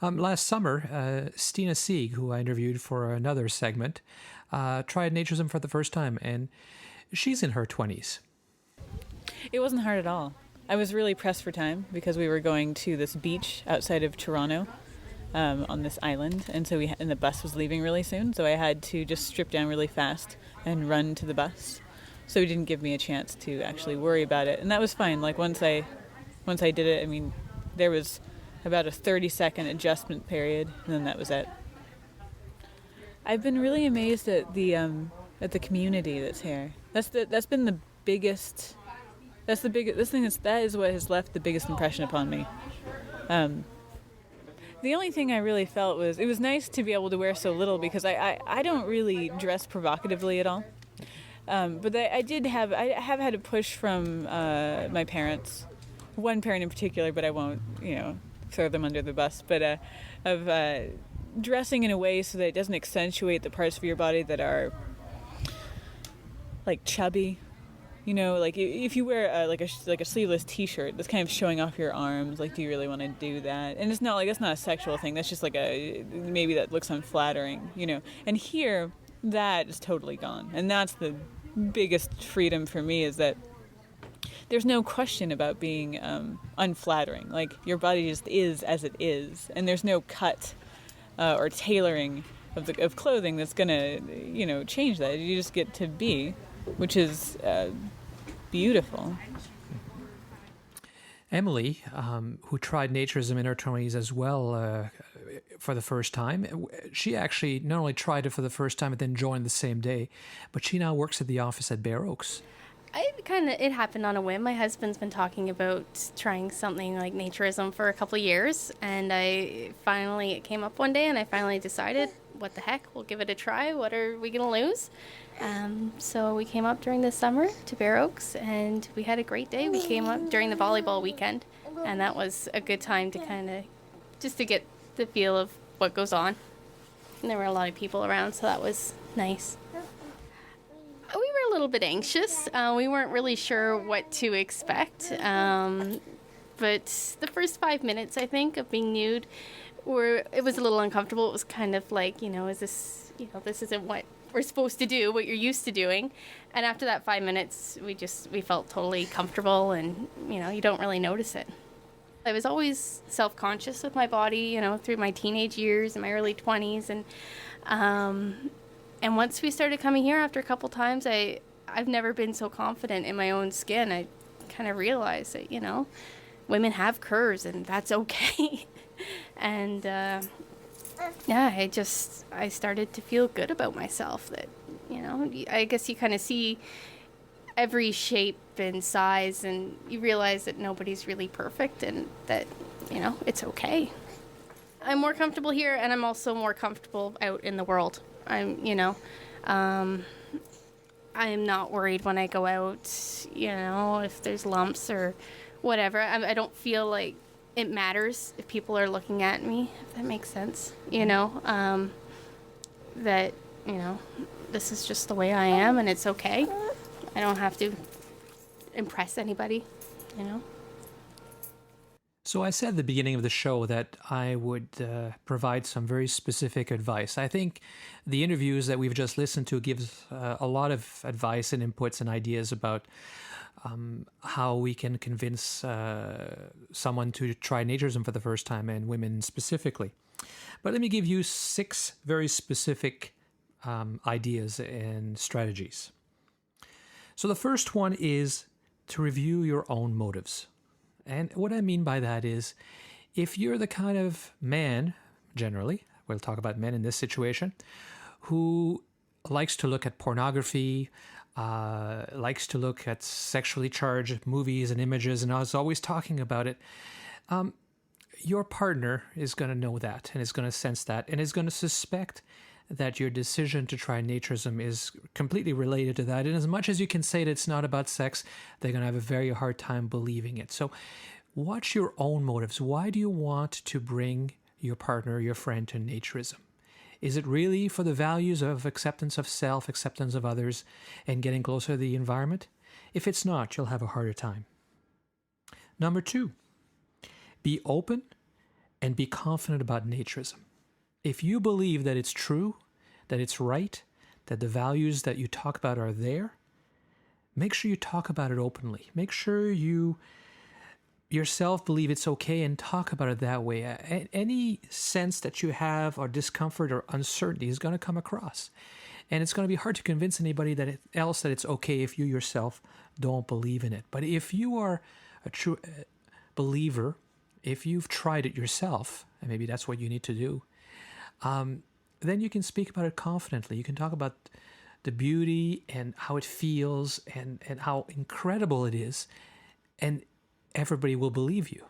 Last summer, Stina Sieg, who I interviewed for another segment, tried naturism for the first time, and she's in her 20s. It wasn't hard at all. I was really pressed for time because we were going to this beach outside of Toronto on this island, and so and the bus was leaving really soon, so I had to just strip down really fast and run to the bus. So it didn't give me a chance to actually worry about it, and that was fine. Like once I did it, I mean, there was about a 30-second adjustment period, and then that was it. I've been really amazed at the community that's here. That's been the biggest. That is what has left the biggest impression upon me. The only thing I really felt was it was nice to be able to wear so little, because I don't really dress provocatively at all. But I have had a push from my parents, one parent in particular, but I won't, throw them under the bus, but of dressing in a way so that it doesn't accentuate the parts of your body that are like chubby. Like if you wear like a sleeveless T-shirt that's kind of showing off your arms, like, do you really want to do that? And it's not like, that's not a sexual thing. That's just like maybe that looks unflattering, And here, that is totally gone, and that's the biggest freedom for me, is that there's no question about being unflattering. Like, your body just is as it is, and there's no cut or tailoring of clothing that's gonna change that. You just get to be, which is beautiful. Emily, who tried naturism in her 20s as well for the first time, she actually not only tried it for the first time and then joined the same day, but she now works at the office at Bare Oaks. It happened on a whim. My husband's been talking about trying something like naturism for a couple of years, and it came up one day, and I finally decided, what the heck, we'll give it a try. What are we going to lose? So we came up during the summer to Bare Oaks, and we had a great day. We came up during the volleyball weekend, and that was a good time to just to get the feel of what goes on. And there were a lot of people around, so that was nice. We were a little bit anxious. We weren't really sure what to expect. But the first 5 minutes, I think, of being nude, it was a little uncomfortable. It was kind of like, is this, this isn't what we're supposed to do, what you're used to doing. And after that 5 minutes, we felt totally comfortable, and, you don't really notice it. I was always self-conscious with my body, through my teenage years and my early 20s. And once we started coming here, after a couple times, I've never been so confident in my own skin. I kind of realized that, women have curves, and that's okay. And I started to feel good about myself. That, I guess you kind of see every shape and size, and you realize that nobody's really perfect, and that, it's okay. I'm more comfortable here, and I'm also more comfortable out in the world. I'm not worried when I go out, if there's lumps or whatever. I don't feel like it matters if people are looking at me, if that makes sense. That, this is just the way I am, and it's okay. I don't have to impress anybody, So I said at the beginning of the show that I would provide some very specific advice. I think the interviews that we've just listened to gives a lot of advice and inputs and ideas about how we can convince someone to try naturism for the first time, and women specifically. But let me give you 6 very specific ideas and strategies. So the first one is to review your own motives. And what I mean by that is, if you're the kind of man, generally, we'll talk about men in this situation, who likes to look at pornography, likes to look at sexually charged movies and images, and I was always talking about it. Your partner is going to know that and is going to sense that and is going to suspect that your decision to try naturism is completely related to that. And as much as you can say that it's not about sex, they're going to have a very hard time believing it. So watch your own motives. Why do you want to bring your partner, your friend to naturism? Is it really for the values of acceptance of self, acceptance of others, and getting closer to the environment? If it's not, you'll have a harder time. Number 2, be open and be confident about naturism. If you believe that it's true, that it's right, that the values that you talk about are there, make sure you talk about it openly. Make sure you yourself believe it's okay and talk about it that way. Any sense that you have or discomfort or uncertainty is going to come across. And it's going to be hard to convince anybody else that it's okay if you yourself don't believe in it. But if you are a true believer, if you've tried it yourself, and maybe that's what you need to do, then you can speak about it confidently. You can talk about the beauty and how it feels and how incredible it is, and everybody will believe you.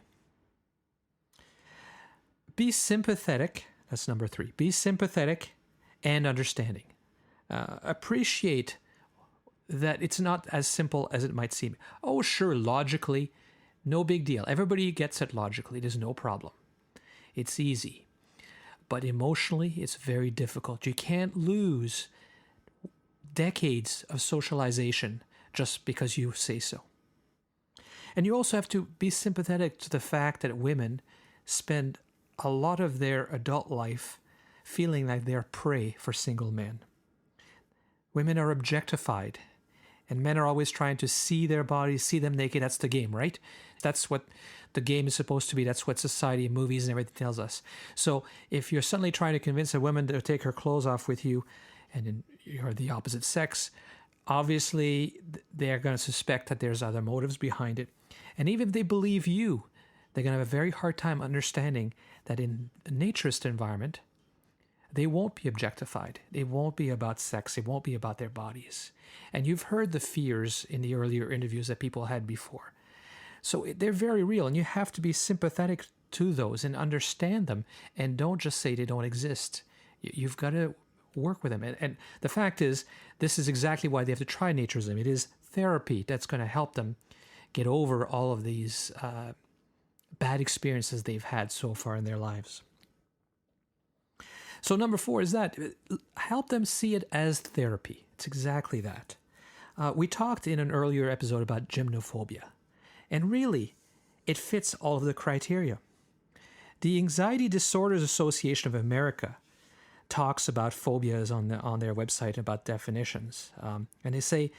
Be sympathetic. That's number 3. Be sympathetic and understanding. Appreciate that it's not as simple as it might seem. Oh, sure, logically, no big deal. Everybody gets it logically. There's no problem. It's easy. But emotionally, it's very difficult. You can't lose decades of socialization just because you say so. And you also have to be sympathetic to the fact that women spend a lot of their adult life feeling like they're prey for single men. Women are objectified, and men are always trying to see their bodies, see them naked. That's the game, right? That's what the game is supposed to be. That's what society and movies and everything tells us. So if you're suddenly trying to convince a woman to take her clothes off with you, and then you're the opposite sex, obviously they're going to suspect that there's other motives behind it. And even if they believe you, they're going to have a very hard time understanding that in a naturist environment, they won't be objectified. They won't be about sex. It won't be about their bodies. And you've heard the fears in the earlier interviews that people had before. So they're very real, and you have to be sympathetic to those and understand them, and don't just say they don't exist. You've got to work with them. And the fact is, this is exactly why they have to try naturism. It is therapy that's going to help them get over all of these bad experiences they've had so far in their lives. So number 4 is that help them see it as therapy. It's exactly that. We talked in an earlier episode about gymnophobia, and really, it fits all of the criteria. The Anxiety Disorders Association of America talks about phobias on their website about definitions, and they say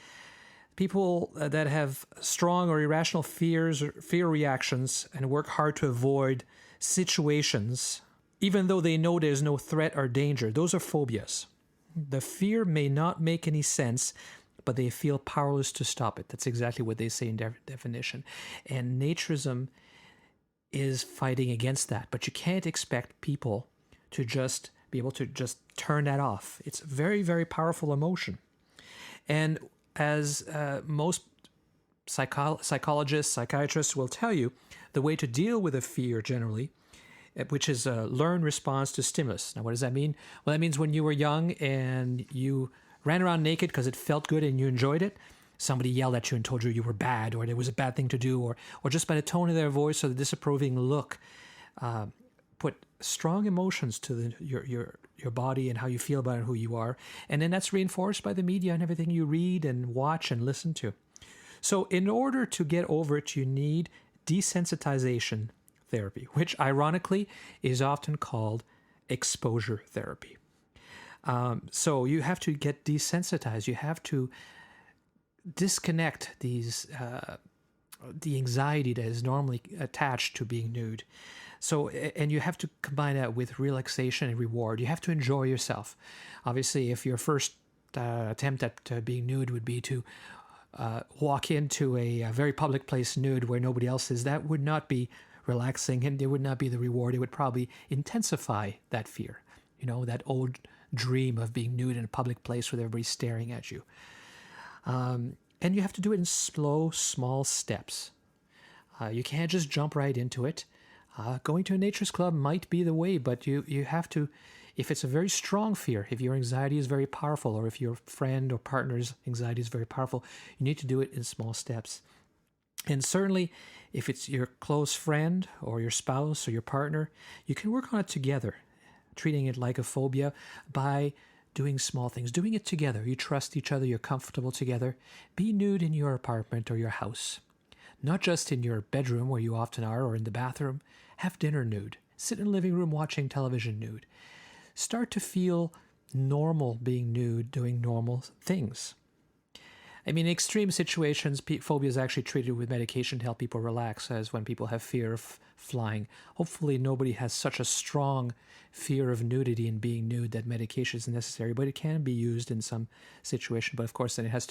people that have strong or irrational fear reactions and work hard to avoid situations, even though they know there's no threat or danger, those are phobias. The fear may not make any sense, but they feel powerless to stop it. That's exactly what they say in their definition. And naturism is fighting against that. But you can't expect people to just be able to just turn that off. It's a very, very powerful emotion. And as most psychologists, psychiatrists will tell you, the way to deal with a fear generally, which is a learned response to stimulus. Now, what does that mean? Well, that means when you were young and you ran around naked because it felt good and you enjoyed it, somebody yelled at you and told you you were bad, or there was a bad thing to do, or just by the tone of their voice or the disapproving look, put strong emotions to your body and how you feel about it, who you are. And then that's reinforced by the media and everything you read and watch and listen to. So in order to get over it, you need desensitization therapy, which ironically is often called exposure therapy. So you have to get desensitized. You have to disconnect the anxiety that is normally attached to being nude. So, and you have to combine that with relaxation and reward. You have to enjoy yourself. Obviously, if your first attempt at being nude would be to walk into a very public place nude where nobody else is, that would not be relaxing, and there would not be the reward. It would probably intensify that fear. You know, that old dream of being nude in a public place with everybody staring at you. And you have to do it in slow, small steps. You can't just jump right into it. Going to a naturist club might be the way, but you have to, if it's a very strong fear, if your anxiety is very powerful, or if your friend or partner's anxiety is very powerful, you need to do it in small steps. And certainly, if it's your close friend or your spouse or your partner, you can work on it together, treating it like a phobia by doing small things, doing it together. You trust each other, you're comfortable together. Be nude in your apartment or your house. Not just in your bedroom where you often are, or in the bathroom. Have dinner nude. Sit in the living room watching television nude. Start to feel normal being nude, doing normal things. I mean, in extreme situations, phobia is actually treated with medication to help people relax, as when people have fear of flying. Hopefully nobody has such a strong fear of nudity and being nude that medication is necessary, but it can be used in some situation. But of course, then it has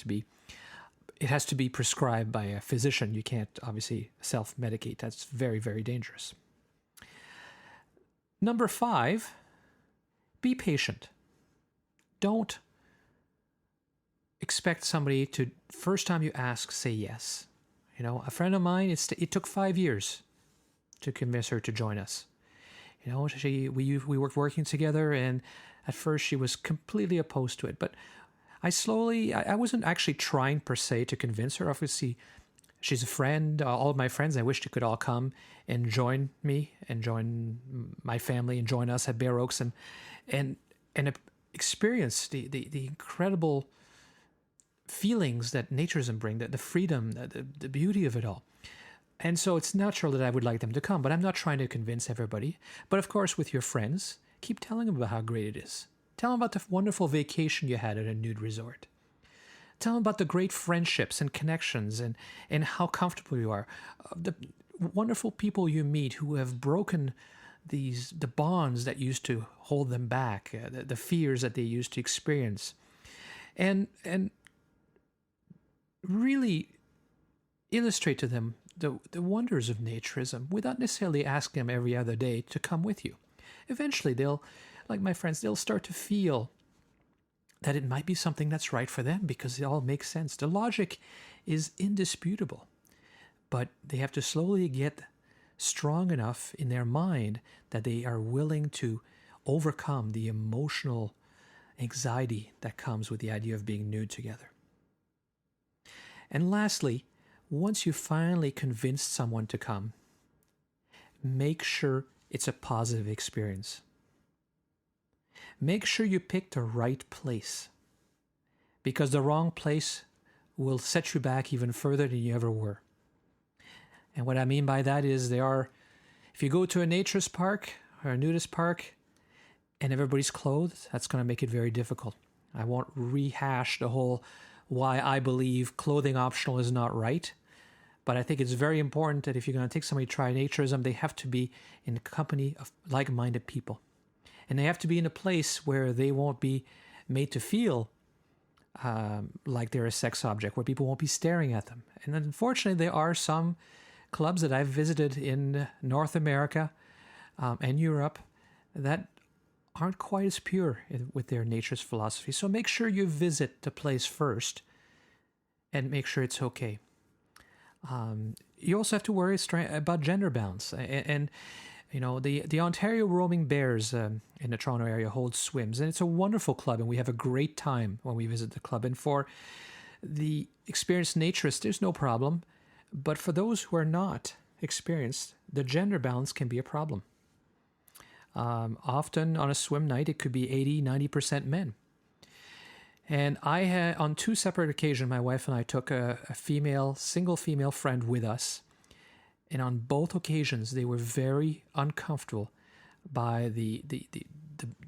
to be prescribed by a physician. You can't obviously self-medicate. That's very, very dangerous. Number 5, be patient. Don't expect somebody to, first time you ask, say yes. You know, a friend of mine, it took 5 years to convince her to join us. You know, we worked working together, and at first she was completely opposed to it. But I wasn't actually trying per se to convince her. Obviously, she's a friend. All of my friends, I wished you could all come and join me and join my family and join us at Bare Oaks and experience the incredible feelings that naturism brings, the freedom, the beauty of it all. And so it's natural that I would like them to come, but I'm not trying to convince everybody. But of course, with your friends, keep telling them about how great it is. Tell them about the wonderful vacation you had at a nude resort. Tell them about the great friendships and connections and how comfortable you are. The wonderful people you meet who have broken the bonds that used to hold them back, the fears that they used to experience. And really illustrate to them the wonders of naturism without necessarily asking them every other day to come with you. Eventually, like my friends, they'll start to feel that it might be something that's right for them because it all makes sense. The logic is indisputable, but they have to slowly get strong enough in their mind that they are willing to overcome the emotional anxiety that comes with the idea of being nude together. And lastly, once you finally convinced someone to come, make sure it's a positive experience. Make sure you pick the right place, because the wrong place will set you back even further than you ever were. And what I mean by that is if you go to a naturist park or a nudist park and everybody's clothed, that's going to make it very difficult. I won't rehash the whole why I believe clothing optional is not right. But I think it's very important that if you're going to take somebody to try naturism, they have to be in the company of like-minded people. And they have to be in a place where they won't be made to feel like they're a sex object, where people won't be staring at them. And unfortunately, there are some clubs that I've visited in North America and Europe that aren't quite as pure with their naturist philosophy. So make sure you visit the place first and make sure it's okay. You also have to worry about gender balance. And you know, the Ontario Roaming Bears in the Toronto area holds swims, and it's a wonderful club, and we have a great time when we visit the club. And for the experienced naturist, there's no problem. But for those who are not experienced, the gender balance can be a problem. Often on a swim night, it could be 80-90% men. And I had, on 2 separate occasions, my wife and I took a single female friend with us. And on both occasions, they were very uncomfortable by the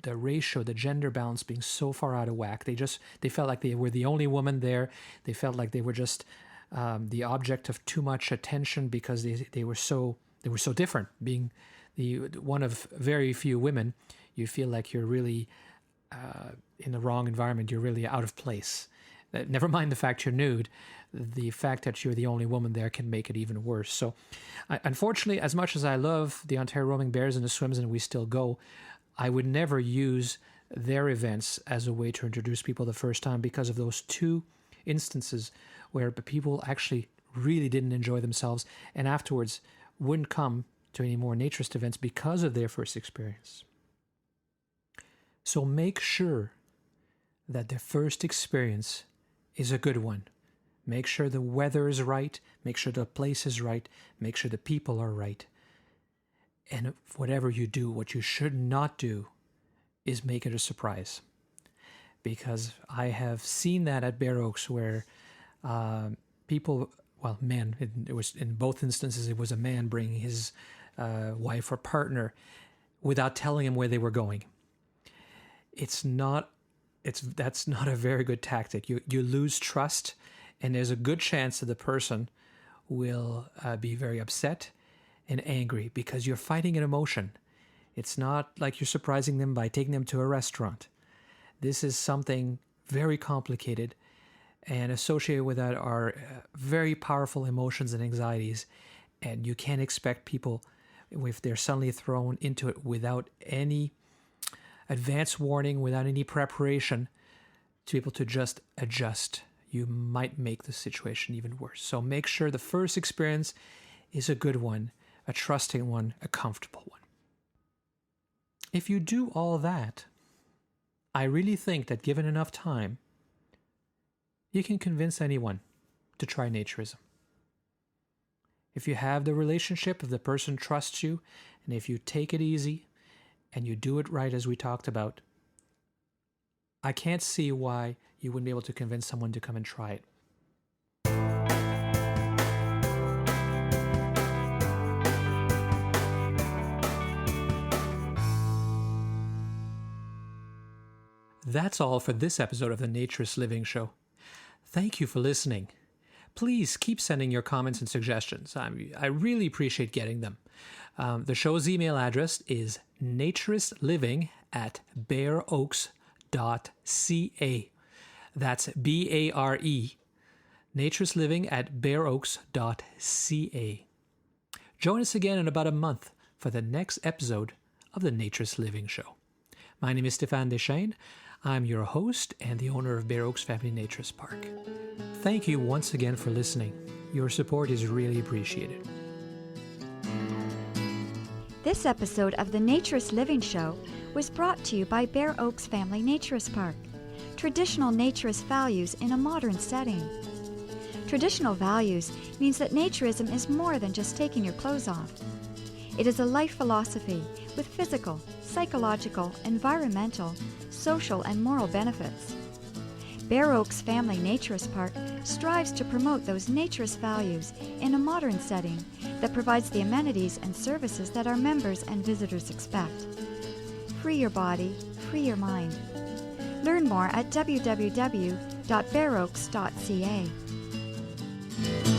ratio, the gender balance being so far out of whack. They felt like they were the only woman there. They felt like they were just the object of too much attention because they were so different. Being the one of very few women, you feel like you're really in the wrong environment. You're really out of place. Never mind the fact you're nude. The fact that you're the only woman there can make it even worse. So, unfortunately, as much as I love the Ontario Roaming Bears and the swims, and we still go, I would never use their events as a way to introduce people the first time because of those 2 instances where people actually really didn't enjoy themselves and afterwards wouldn't come to any more naturist events because of their first experience. So make sure that the first experience is a good one. Make sure the weather is right, make sure the place is right, make sure the people are right. And whatever you do, what you should not do is make it a surprise. Because I have seen that at Bare Oaks where people, well, men, it was in both instances, it was a man bringing his wife or partner without telling him where they were going. That's not a very good tactic. You lose trust, and there's a good chance that the person will be very upset and angry because you're fighting an emotion. It's not like you're surprising them by taking them to a restaurant. This is something very complicated, and associated with that are very powerful emotions and anxieties, and you can't expect people, if they're suddenly thrown into it without any advance warning, without any preparation, to be able to just adjust. You might make the situation even worse. So make sure the first experience is a good one, a trusting one, a comfortable one. If you do all that, I really think that given enough time, you can convince anyone to try Naturism. If you have the relationship, if the person trusts you, and if you take it easy and you do it right as we talked about, I can't see why you wouldn't be able to convince someone to come and try it. That's all for this episode of the Naturist Living Show. Thank you for listening. Please keep sending your comments and suggestions. I really appreciate getting them. The show's email address is naturistliving@bareoaks.ca. That's B-A-R-E, naturistliving@bareoaks.ca. Join us again in about a month for the next episode of the Naturist Living Show. My name is Stéphane Deschênes. I'm your host and the owner of Bare Oaks Family Naturist Park. Thank you once again for listening. Your support is really appreciated. This episode of the Naturist Living Show was brought to you by Bare Oaks Family Naturist Park. Traditional naturist values in a modern setting. Traditional values means that naturism is more than just taking your clothes off. It is a life philosophy with physical, psychological, environmental, social, and moral benefits. Bare Oaks Family Naturist Park strives to promote those naturist values in a modern setting that provides the amenities and services that our members and visitors expect. Free your body, free your mind. Learn more at www.bareoaks.ca.